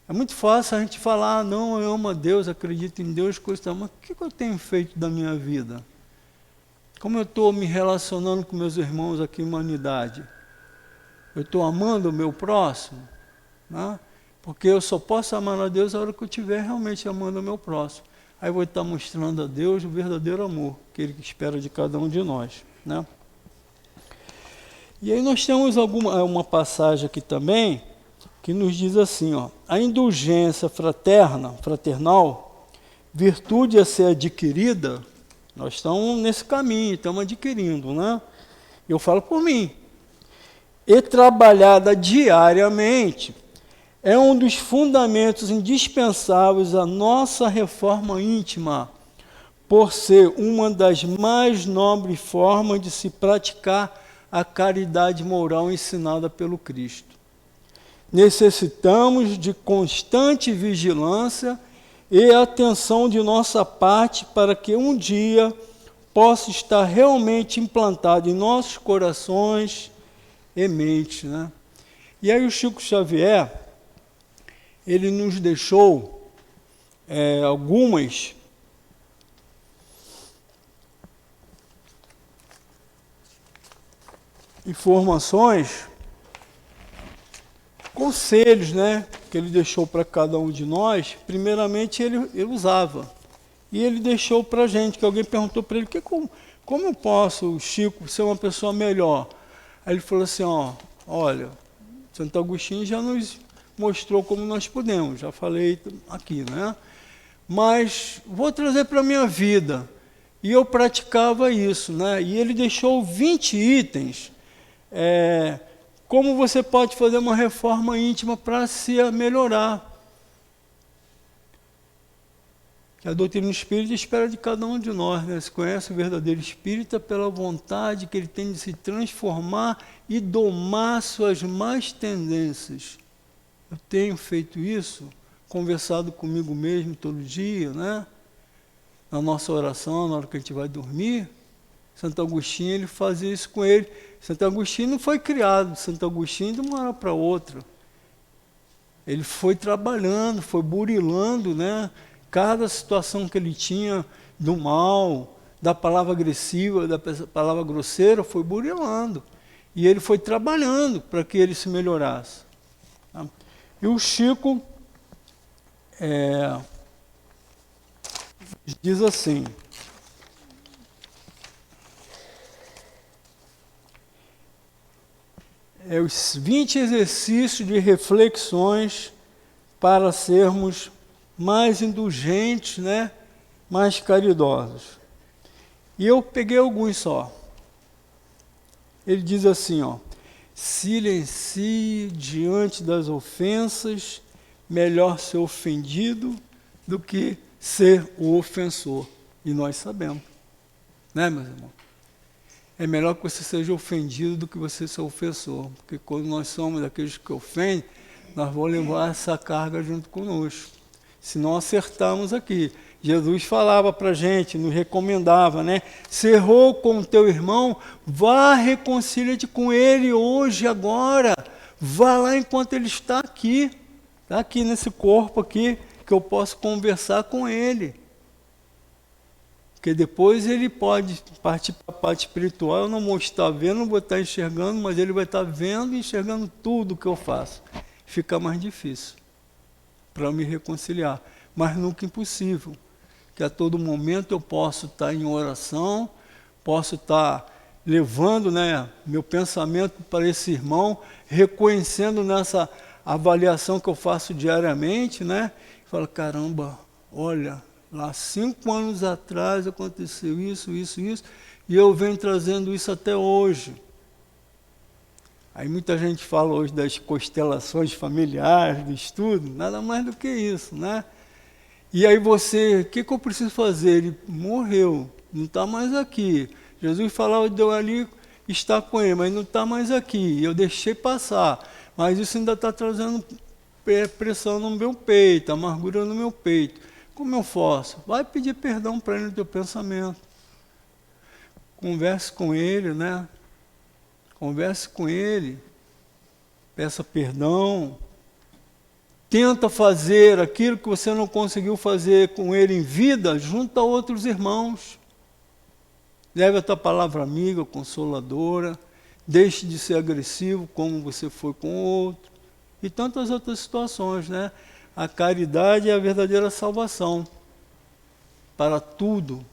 É muito fácil a gente falar, não, eu amo a Deus, acredito em Deus, coisa tal, mas o que eu tenho feito da minha vida? Como eu estou me relacionando com meus irmãos aqui em humanidade? Eu estou amando o meu próximo? Né? Porque eu só posso amar a Deus a hora que eu estiver realmente amando o meu próximo. Aí eu vou estar mostrando a Deus o verdadeiro amor que Ele espera de cada um de nós. Né? E aí nós temos uma passagem aqui também, que nos diz assim, ó, a indulgência fraternal, virtude a ser adquirida, nós estamos nesse caminho, estamos adquirindo, né? Eu falo por mim. E trabalhada diariamente, é um dos fundamentos indispensáveis à nossa reforma íntima, por ser uma das mais nobres formas de se praticar a caridade moral ensinada pelo Cristo. Necessitamos de constante vigilância e atenção de nossa parte para que um dia possa estar realmente implantado em nossos corações e mente. Né? E aí o Chico Xavier, ele nos deixou algumas informações, conselhos, né, que ele deixou para cada um de nós. Primeiramente ele usava, e ele deixou para a gente, que alguém perguntou para ele, como eu posso, Chico, ser uma pessoa melhor? Aí ele falou assim, olha, Santo Agostinho já nos mostrou como nós podemos, já falei aqui, né? Mas vou trazer para a minha vida, e eu praticava isso, né? E ele deixou 20 itens, como você pode fazer uma reforma íntima para se melhorar. Que a doutrina espírita espera de cada um de nós, né? Se conhece o verdadeiro espírita pela vontade que ele tem de se transformar e domar suas más tendências. Eu tenho feito isso, conversado comigo mesmo todo dia, né? Na nossa oração, na hora que a gente vai dormir. Santo Agostinho, ele fazia isso com ele. Santo Agostinho não foi criado, Santo Agostinho de uma hora para outra. Ele foi trabalhando, foi burilando, né? Cada situação que ele tinha do mal, da palavra agressiva, da palavra grosseira, foi burilando. E ele foi trabalhando para que ele se melhorasse. Tá? E o Chico diz assim, os 20 exercícios de reflexões para sermos mais indulgentes, né? Mais caridosos. E eu peguei alguns só. Ele diz assim, silencie diante das ofensas, melhor ser ofendido do que ser o ofensor. E nós sabemos, né, meus irmãos? É melhor que você seja ofendido do que você ser ofensor, porque quando nós somos daqueles que ofendem, nós vamos levar essa carga junto conosco. Se não acertarmos aqui. Jesus falava para a gente, nos recomendava, né? Se errou com o teu irmão, vá, reconcilia-te com ele hoje, agora. Vá lá enquanto ele está aqui nesse corpo aqui, que eu posso conversar com ele. Porque depois ele pode partir para a parte espiritual, eu não vou estar vendo, não vou estar enxergando, mas ele vai estar vendo e enxergando tudo que eu faço. Fica mais difícil para me reconciliar, mas nunca impossível, que a todo momento eu posso estar em oração, posso estar levando, né, meu pensamento para esse irmão, reconhecendo nessa avaliação que eu faço diariamente, né, e falo, caramba, olha, lá 5 anos atrás aconteceu isso, e eu venho trazendo isso até hoje. Aí muita gente fala hoje das constelações familiares, do estudo, nada mais do que isso, né? E aí você, o que eu preciso fazer? Ele morreu, não está mais aqui. Jesus falava de eu ali estar com ele, mas não está mais aqui. Eu deixei passar, mas isso ainda está trazendo pressão no meu peito, amargura no meu peito. Como eu faço? Vai pedir perdão para ele no teu pensamento. Converse com ele, né? Converse com ele, peça perdão, tenta fazer aquilo que você não conseguiu fazer com ele em vida, junta outros irmãos. Leve a tua palavra amiga, consoladora, deixe de ser agressivo como você foi com o outro. E tantas outras situações, né? A caridade é a verdadeira salvação. Para tudo,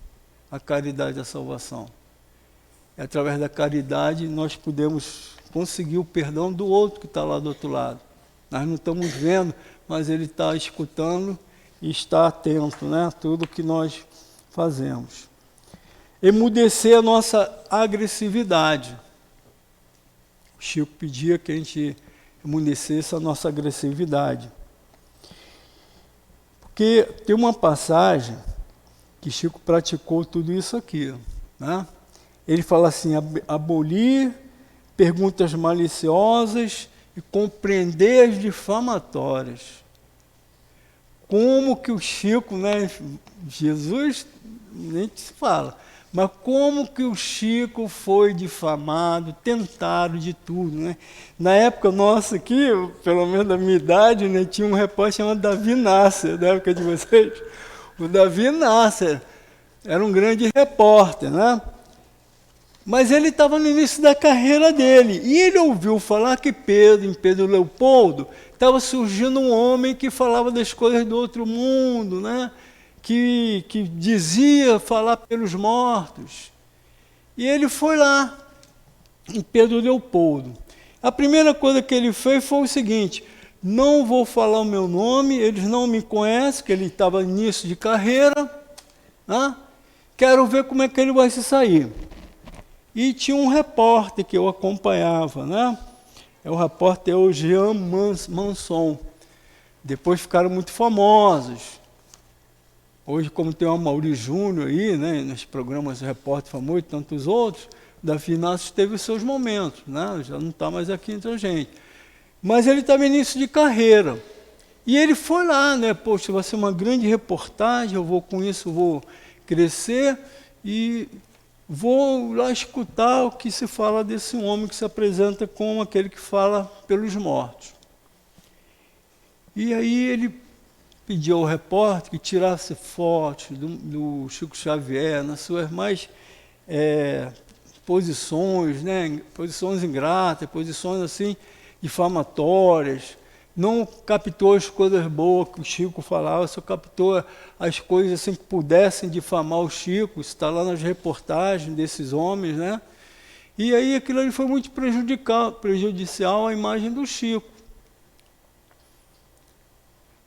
a caridade é a salvação. É através da caridade nós podemos conseguir o perdão do outro que está lá do outro lado. Nós não estamos vendo, mas ele está escutando e está atento, né, a tudo que nós fazemos. Emudecer a nossa agressividade. O Chico pedia que a gente emudecesse a nossa agressividade. Porque tem uma passagem que Chico praticou tudo isso aqui, né? Ele fala assim, abolir perguntas maliciosas e compreender as difamatórias. Como que o Chico, né, Jesus nem se fala, mas como que o Chico foi difamado, tentado de tudo, né? Na época nossa aqui, pelo menos da minha idade, né, tinha um repórter chamado Davi Nasser, da época de vocês. O Davi Nasser era um grande repórter, né? Mas ele estava no início da carreira dele, e ele ouviu falar que em Pedro Leopoldo, estava surgindo um homem que falava das coisas do outro mundo, né? que dizia falar pelos mortos. E ele foi lá, em Pedro Leopoldo. A primeira coisa que ele fez foi o seguinte, não vou falar o meu nome, eles não me conhecem, que ele estava no início de carreira, né? Quero ver como é que ele vai se sair. E tinha um repórter que eu acompanhava, né? O repórter é o Jean Manson. Depois ficaram muito famosos. Hoje, como tem o Amaury Júnior aí, né, nos programas de repórter famoso e tantos outros, Davi Nasser teve os seus momentos, né? Já não está mais aqui entre a gente. Mas ele estava no início de carreira. E ele foi lá, né? Poxa, vai ser uma grande reportagem, eu vou com isso, vou crescer e vou lá escutar o que se fala desse homem que se apresenta como aquele que fala pelos mortos. E aí ele pediu ao repórter que tirasse fotos do Chico Xavier nas suas mais posições, né? Posições ingratas, posições assim difamatórias. Não captou as coisas boas que o Chico falava, só captou as coisas assim que pudessem difamar o Chico. Isso está lá nas reportagens desses homens, né? E aí aquilo ali foi muito prejudicial à imagem do Chico.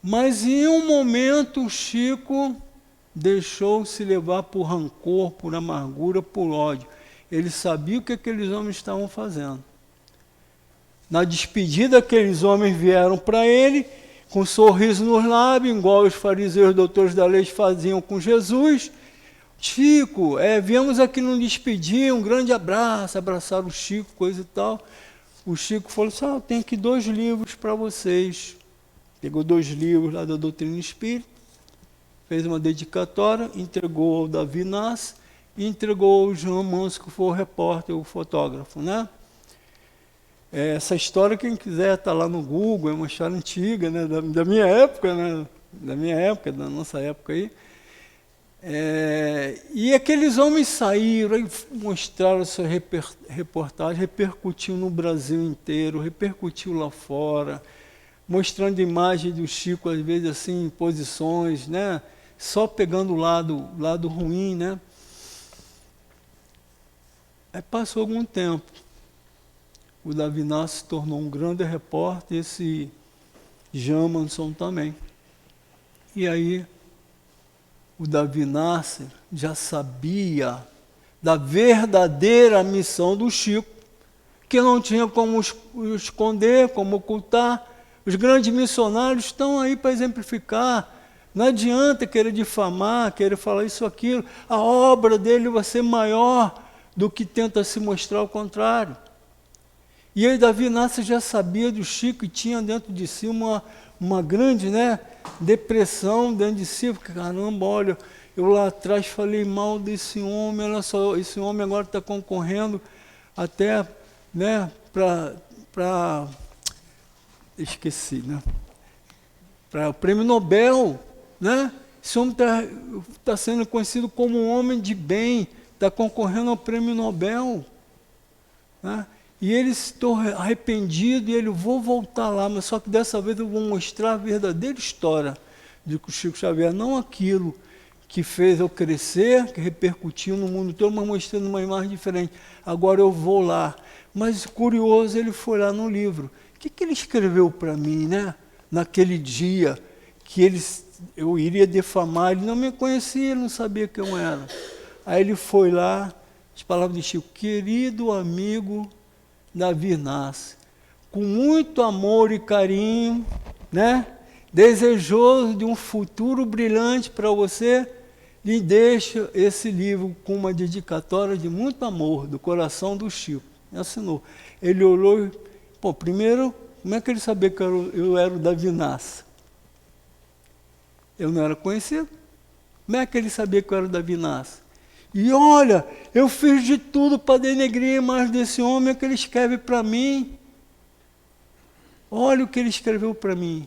Mas em um momento o Chico deixou-se levar por rancor, por amargura, por ódio. Ele sabia o que aqueles homens estavam fazendo. Na despedida, aqueles homens vieram para ele, com um sorriso nos lábios, igual os fariseus e doutores da lei faziam com Jesus. Chico, viemos aqui nos despedir, um grande abraço, abraçaram o Chico, coisa e tal. O Chico falou assim, eu tenho aqui 2 livros para vocês. Pegou 2 livros lá da Doutrina Espírita, fez uma dedicatória, entregou ao Davi Nasser e entregou ao João Manso, que foi o repórter, o fotógrafo, né? Essa história, quem quiser, está lá no Google, é uma história antiga, né? da minha época, né? Da nossa época aí. E aqueles homens saíram e mostraram essa reportagem, repercutiu no Brasil inteiro, repercutiu lá fora, mostrando imagem do Chico, às vezes assim, em posições, né? Só pegando o lado ruim, né? Aí passou algum tempo. O Davi Nasser se tornou um grande repórter, esse Jean Manson também. E aí, o Davi Nasser já sabia da verdadeira missão do Chico, que não tinha como esconder, como ocultar. Os grandes missionários estão aí para exemplificar. Não adianta querer difamar, querer falar isso ou aquilo. A obra dele vai ser maior do que tenta se mostrar ao contrário. E aí Davi Nasser já sabia do Chico e tinha dentro de si uma grande, né, depressão dentro de si. Porque, caramba, olha, eu lá atrás falei mal desse homem, olha só, esse homem agora está concorrendo até, né, para esqueci, né? para o prêmio Nobel, né? Esse homem tá sendo conhecido como um homem de bem, está concorrendo ao prêmio Nobel, né? E ele se torna arrependido e ele, vou voltar lá, mas só que dessa vez eu vou mostrar a verdadeira história de Chico Xavier, não aquilo que fez eu crescer, que repercutiu no mundo todo, mas mostrando uma imagem diferente. Agora eu vou lá. Mas curioso, ele foi lá no livro. O que ele escreveu para mim, né? Naquele dia que eu iria defamar, ele não me conhecia, ele não sabia quem eu era. Aí ele foi lá, as palavras de Chico: querido amigo Davi Inácio, com muito amor e carinho, né? Desejoso de um futuro brilhante para você, lhe deixo esse livro com uma dedicatória de muito amor, do coração do Chico. E assinou. Ele olhou e, primeiro, como é que ele sabia que eu era o Davi Inácio? Eu não era conhecido. Como é que ele sabia que eu era o Davi Inácio? E olha, eu fiz de tudo para denegrir a imagem desse homem que ele escreve para mim. Olha o que ele escreveu para mim.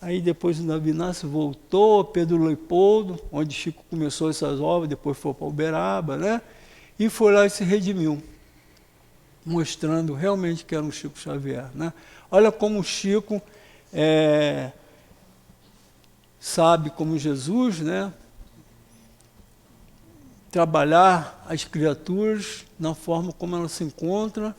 Aí depois o Davi Inácio voltou a Pedro Leopoldo, onde Chico começou essas obras, depois foi para Uberaba, né? E foi lá e se redimiu, mostrando realmente que era um Chico Xavier, né? Olha como o Chico sabe, como Jesus, né? Trabalhar as criaturas na forma como elas se encontram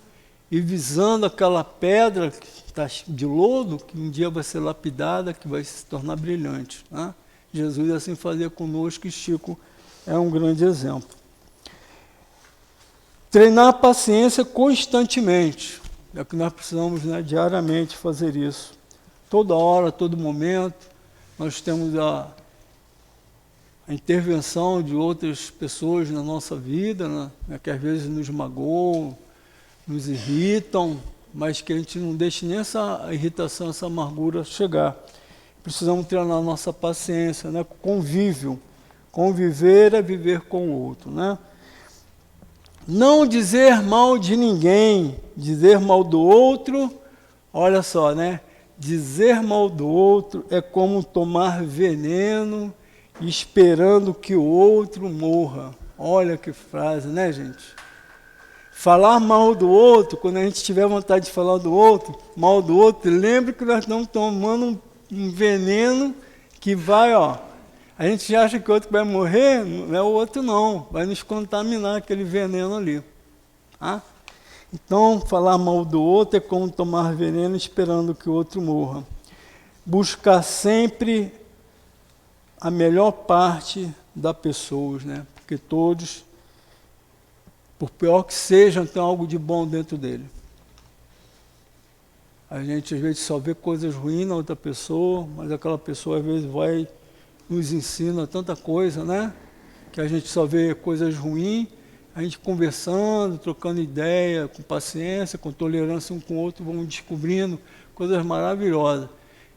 e visando aquela pedra que está de lodo, que um dia vai ser lapidada, que vai se tornar brilhante, né? Jesus assim fazia conosco, e Chico é um grande exemplo. Treinar a paciência constantemente. É o que nós precisamos, né, diariamente fazer isso. Toda hora, todo momento, nós temos a intervenção de outras pessoas na nossa vida, né, que às vezes nos magoam, nos irritam, mas que a gente não deixe nem essa irritação, essa amargura chegar. Precisamos treinar a nossa paciência, né? Convívio. Conviver é viver com o outro, né? Não dizer mal de ninguém, dizer mal do outro, olha só, né? Dizer mal do outro é como tomar veneno esperando que o outro morra. Olha que frase, né, gente? Falar mal do outro, quando a gente tiver vontade de falar mal do outro, lembre que nós estamos tomando um veneno que vai, a gente acha que o outro vai morrer, não é o outro não, vai nos contaminar aquele veneno ali. Tá? Então, falar mal do outro é como tomar veneno esperando que o outro morra. Buscar sempre a melhor parte das pessoas, né? Porque todos, por pior que sejam, tem algo de bom dentro dele. A gente às vezes só vê coisas ruins na outra pessoa, mas aquela pessoa às vezes vai, nos ensina tanta coisa, né? Que a gente só vê coisas ruins, a gente conversando, trocando ideia, com paciência, com tolerância um com o outro, vamos descobrindo coisas maravilhosas.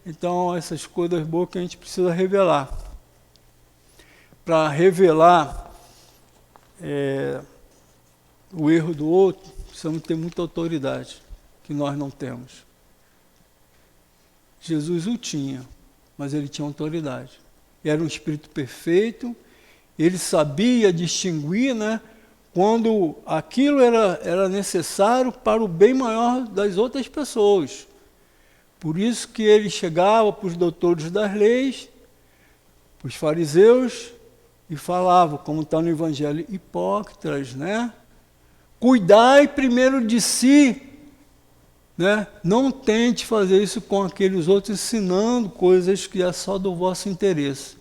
Então, essas coisas boas que a gente precisa revelar. Para revelar o erro do outro, precisamos ter muita autoridade, que nós não temos. Jesus o tinha, mas ele tinha autoridade. Era um espírito perfeito, ele sabia distinguir, né, quando aquilo era necessário para o bem maior das outras pessoas. Por isso que ele chegava para os doutores das leis, para os fariseus, e falava, como está no Evangelho, hipócritas, né? Cuidai primeiro de si, né? Não tente fazer isso com aqueles outros, ensinando coisas que é só do vosso interesse.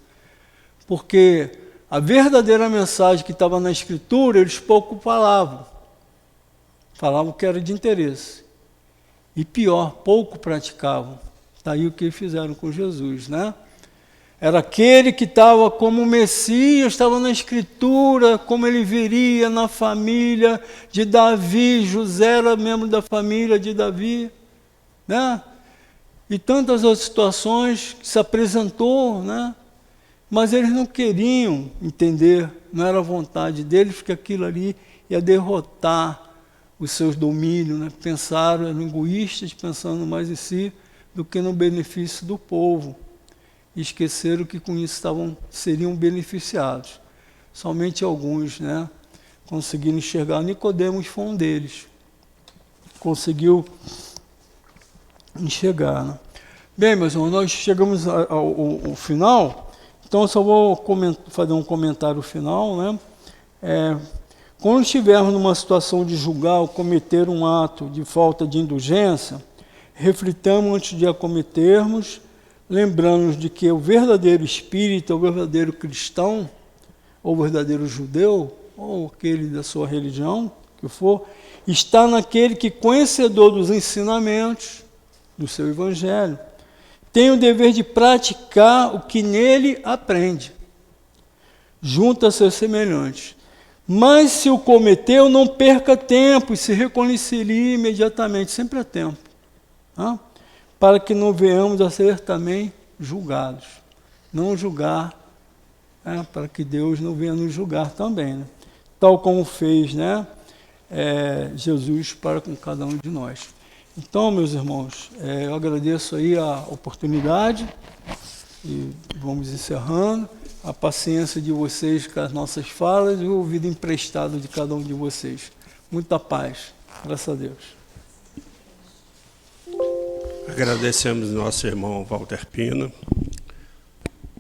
Porque a verdadeira mensagem que estava na Escritura, eles pouco falavam. Falavam que era de interesse. E pior, pouco praticavam. Está aí o que fizeram com Jesus, né? Era aquele que estava como Messias, estava na Escritura, como ele viria na família de Davi. José era membro da família de Davi, né? E tantas outras situações que se apresentou, né? Mas eles não queriam entender, não era a vontade deles, porque aquilo ali ia derrotar os seus domínios, né? Pensaram, eram egoístas, pensando mais em si do que no benefício do povo. e esqueceram que com isso seriam beneficiados. Somente alguns, né, conseguiram enxergar. Nicodemos foi um deles. Conseguiu enxergar, né? Bem, meus irmãos, nós chegamos ao final, então eu só vou fazer um comentário final, né? Quando estivermos numa situação de julgar ou cometer um ato de falta de indulgência, reflitamos antes de a cometermos, lembrando-nos de que o verdadeiro espírita, o verdadeiro cristão, ou o verdadeiro judeu, ou aquele da sua religião, que for, está naquele que, conhecedor dos ensinamentos do seu evangelho, tem o dever de praticar o que nele aprende, junto a seus semelhantes. Mas se o cometeu, não perca tempo e se reconcilie imediatamente, sempre há tempo, tá? Para que não venhamos a ser também julgados. Não julgar, para que Deus não venha nos julgar também, né? Tal como fez, né, Jesus para com cada um de nós. Então, meus irmãos, eu agradeço aí a oportunidade e vamos encerrando. A paciência de vocês com as nossas falas e o ouvido emprestado de cada um de vocês. Muita paz, graças a Deus. Agradecemos nosso irmão Walter Pino,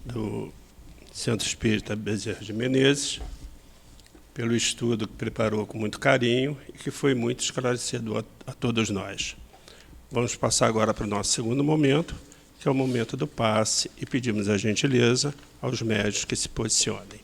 do Centro Espírita Bezerra de Menezes, pelo estudo que preparou com muito carinho e que foi muito esclarecedor a todos nós. Vamos passar agora para o nosso segundo momento, que é o momento do passe, e pedimos a gentileza aos médios que se posicionem.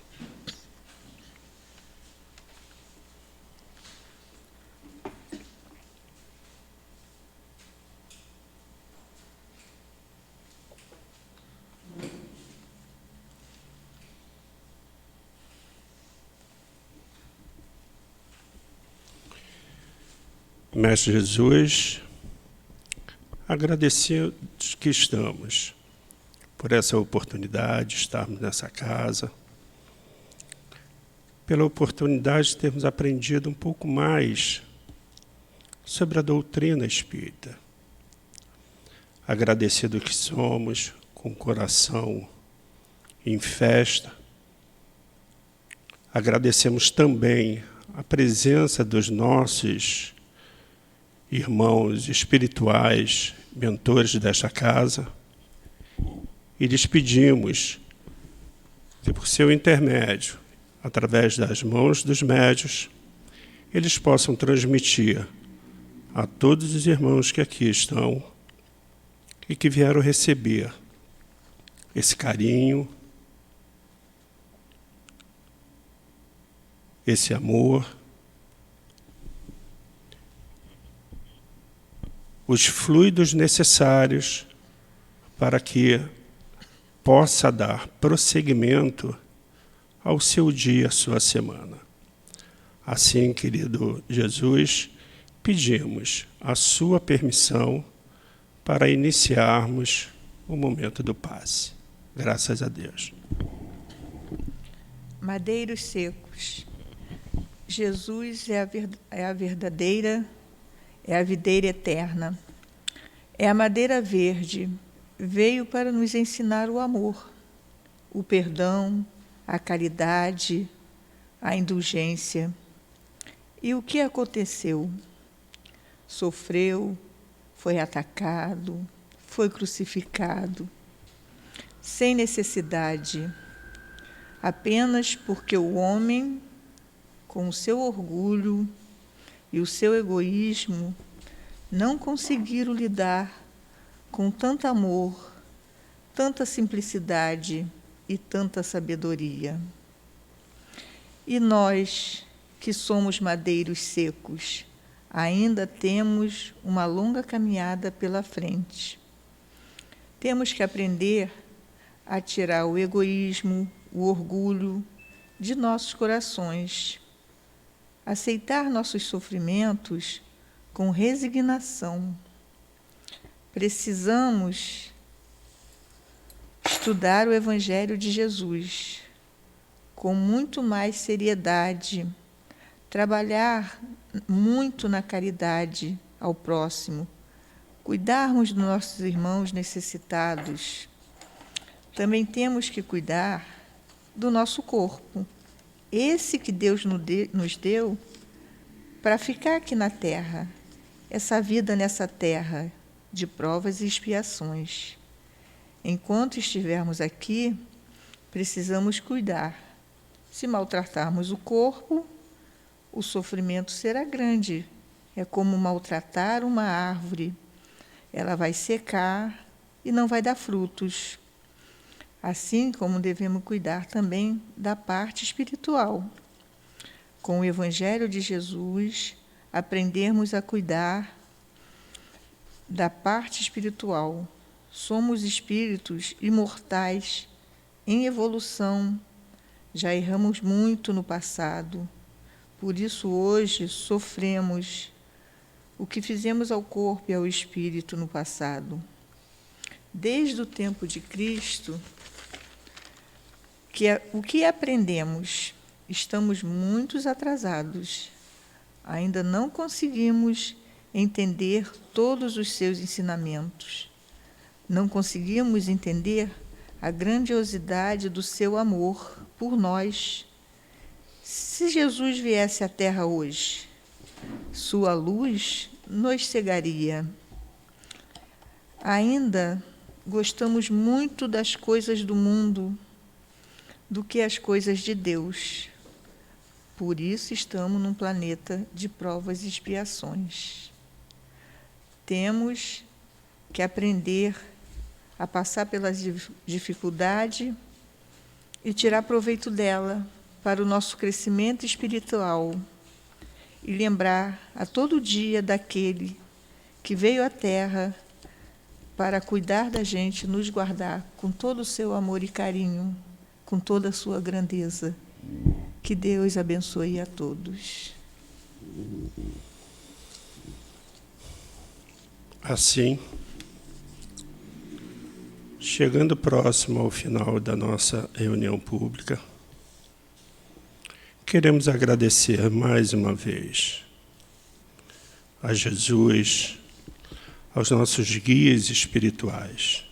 Mestre Jesus, agradecidos que estamos por essa oportunidade de estarmos nessa casa, pela oportunidade de termos aprendido um pouco mais sobre a doutrina espírita. Agradecido que somos, com o coração em festa, agradecemos também a presença dos nossos irmãos espirituais, mentores desta casa, e lhes pedimos que, por seu intermédio, através das mãos dos médios, eles possam transmitir a todos os irmãos que aqui estão e que vieram receber esse carinho, esse amor, os fluidos necessários para que possa dar prosseguimento ao seu dia, à sua semana. Assim, querido Jesus, pedimos a sua permissão para iniciarmos o momento do passe. Graças a Deus. Madeiros secos. Jesus é a verdadeira, é a videira eterna. É a madeira verde. Veio para nos ensinar o amor, o perdão, a caridade, a indulgência. E o que aconteceu? Sofreu, foi atacado, foi crucificado, sem necessidade, apenas porque o homem, com o seu orgulho e o seu egoísmo, não conseguiram lidar com tanto amor, tanta simplicidade e tanta sabedoria. E nós, que somos madeiros secos, ainda temos uma longa caminhada pela frente. Temos que aprender a tirar o egoísmo, o orgulho de nossos corações, aceitar nossos sofrimentos com resignação. Precisamos estudar o Evangelho de Jesus com muito mais seriedade, trabalhar muito na caridade ao próximo, cuidarmos dos nossos irmãos necessitados, também temos que cuidar do nosso corpo, esse que Deus nos deu para ficar aqui na Terra, essa vida nessa terra de provas e expiações. Enquanto estivermos aqui, precisamos cuidar. Se maltratarmos o corpo, o sofrimento será grande. É como maltratar uma árvore. Ela vai secar e não vai dar frutos. Assim como devemos cuidar também da parte espiritual. Com o Evangelho de Jesus, aprendermos a cuidar da parte espiritual. Somos espíritos imortais, em evolução. Já erramos muito no passado. Por isso, hoje, sofremos o que fizemos ao corpo e ao espírito no passado. Desde o tempo de Cristo, o que aprendemos? Estamos muito atrasados. Ainda não conseguimos entender todos os seus ensinamentos. Não conseguimos entender a grandiosidade do seu amor por nós. Se Jesus viesse à Terra hoje, sua luz nos cegaria. Ainda gostamos muito das coisas do mundo do que as coisas de Deus. Por isso estamos num planeta de provas e expiações. Temos que aprender a passar pela dificuldade e tirar proveito dela para o nosso crescimento espiritual e lembrar a todo dia daquele que veio à Terra para cuidar da gente, nos guardar com todo o seu amor e carinho, com toda a sua grandeza. Que Deus abençoe a todos. Assim, chegando próximo ao final da nossa reunião pública, queremos agradecer mais uma vez a Jesus, aos nossos guias espirituais,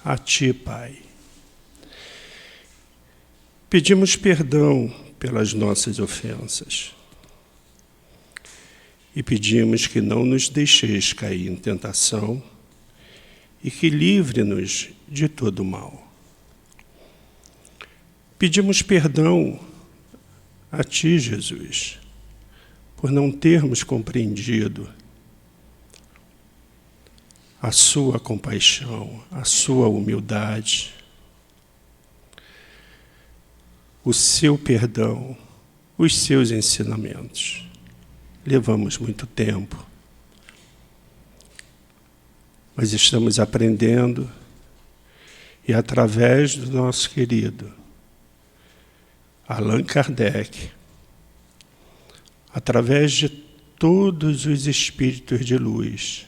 a Ti, Pai. Pedimos perdão pelas nossas ofensas e pedimos que não nos deixeis cair em tentação e que livre-nos de todo mal. Pedimos perdão a Ti, Jesus, por não termos compreendido a Sua compaixão, a Sua humildade, o Seu perdão, os Seus ensinamentos. Levamos muito tempo, mas estamos aprendendo e, através do nosso querido Allan Kardec, através de todos os espíritos de luz,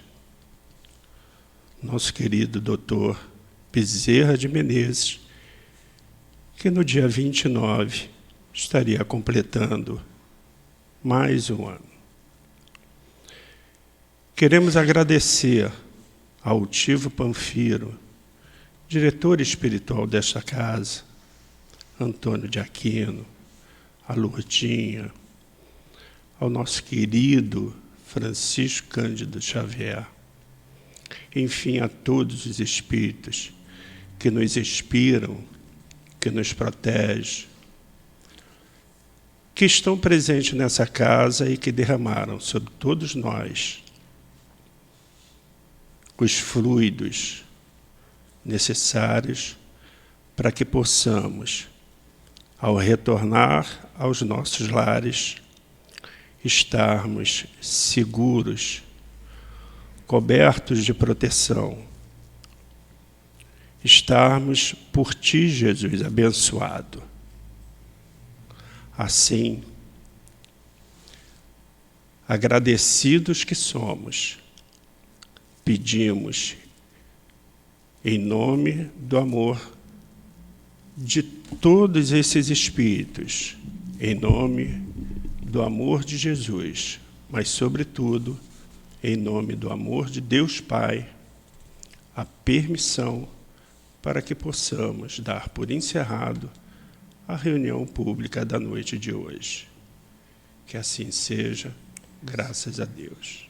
nosso querido doutor Bezerra de Menezes, que no dia 29 estaria completando mais um ano. Queremos agradecer ao Altivo Panfiro, diretor espiritual desta casa, Antônio de Aquino, a Lourdinha, ao nosso querido Francisco Cândido Xavier, enfim, a todos os espíritos que nos inspiram, que nos protegem, que estão presentes nessa casa e que derramaram sobre todos nós os fluidos necessários para que possamos, ao retornar aos nossos lares, estarmos seguros, cobertos de proteção, estarmos por Ti, Jesus, abençoado. Assim, agradecidos que somos, pedimos, em nome do amor de todos esses espíritos, em nome do amor de Jesus, mas, sobretudo, em nome do amor de Deus Pai, a permissão para que possamos dar por encerrado a reunião pública da noite de hoje. Que assim seja, graças a Deus.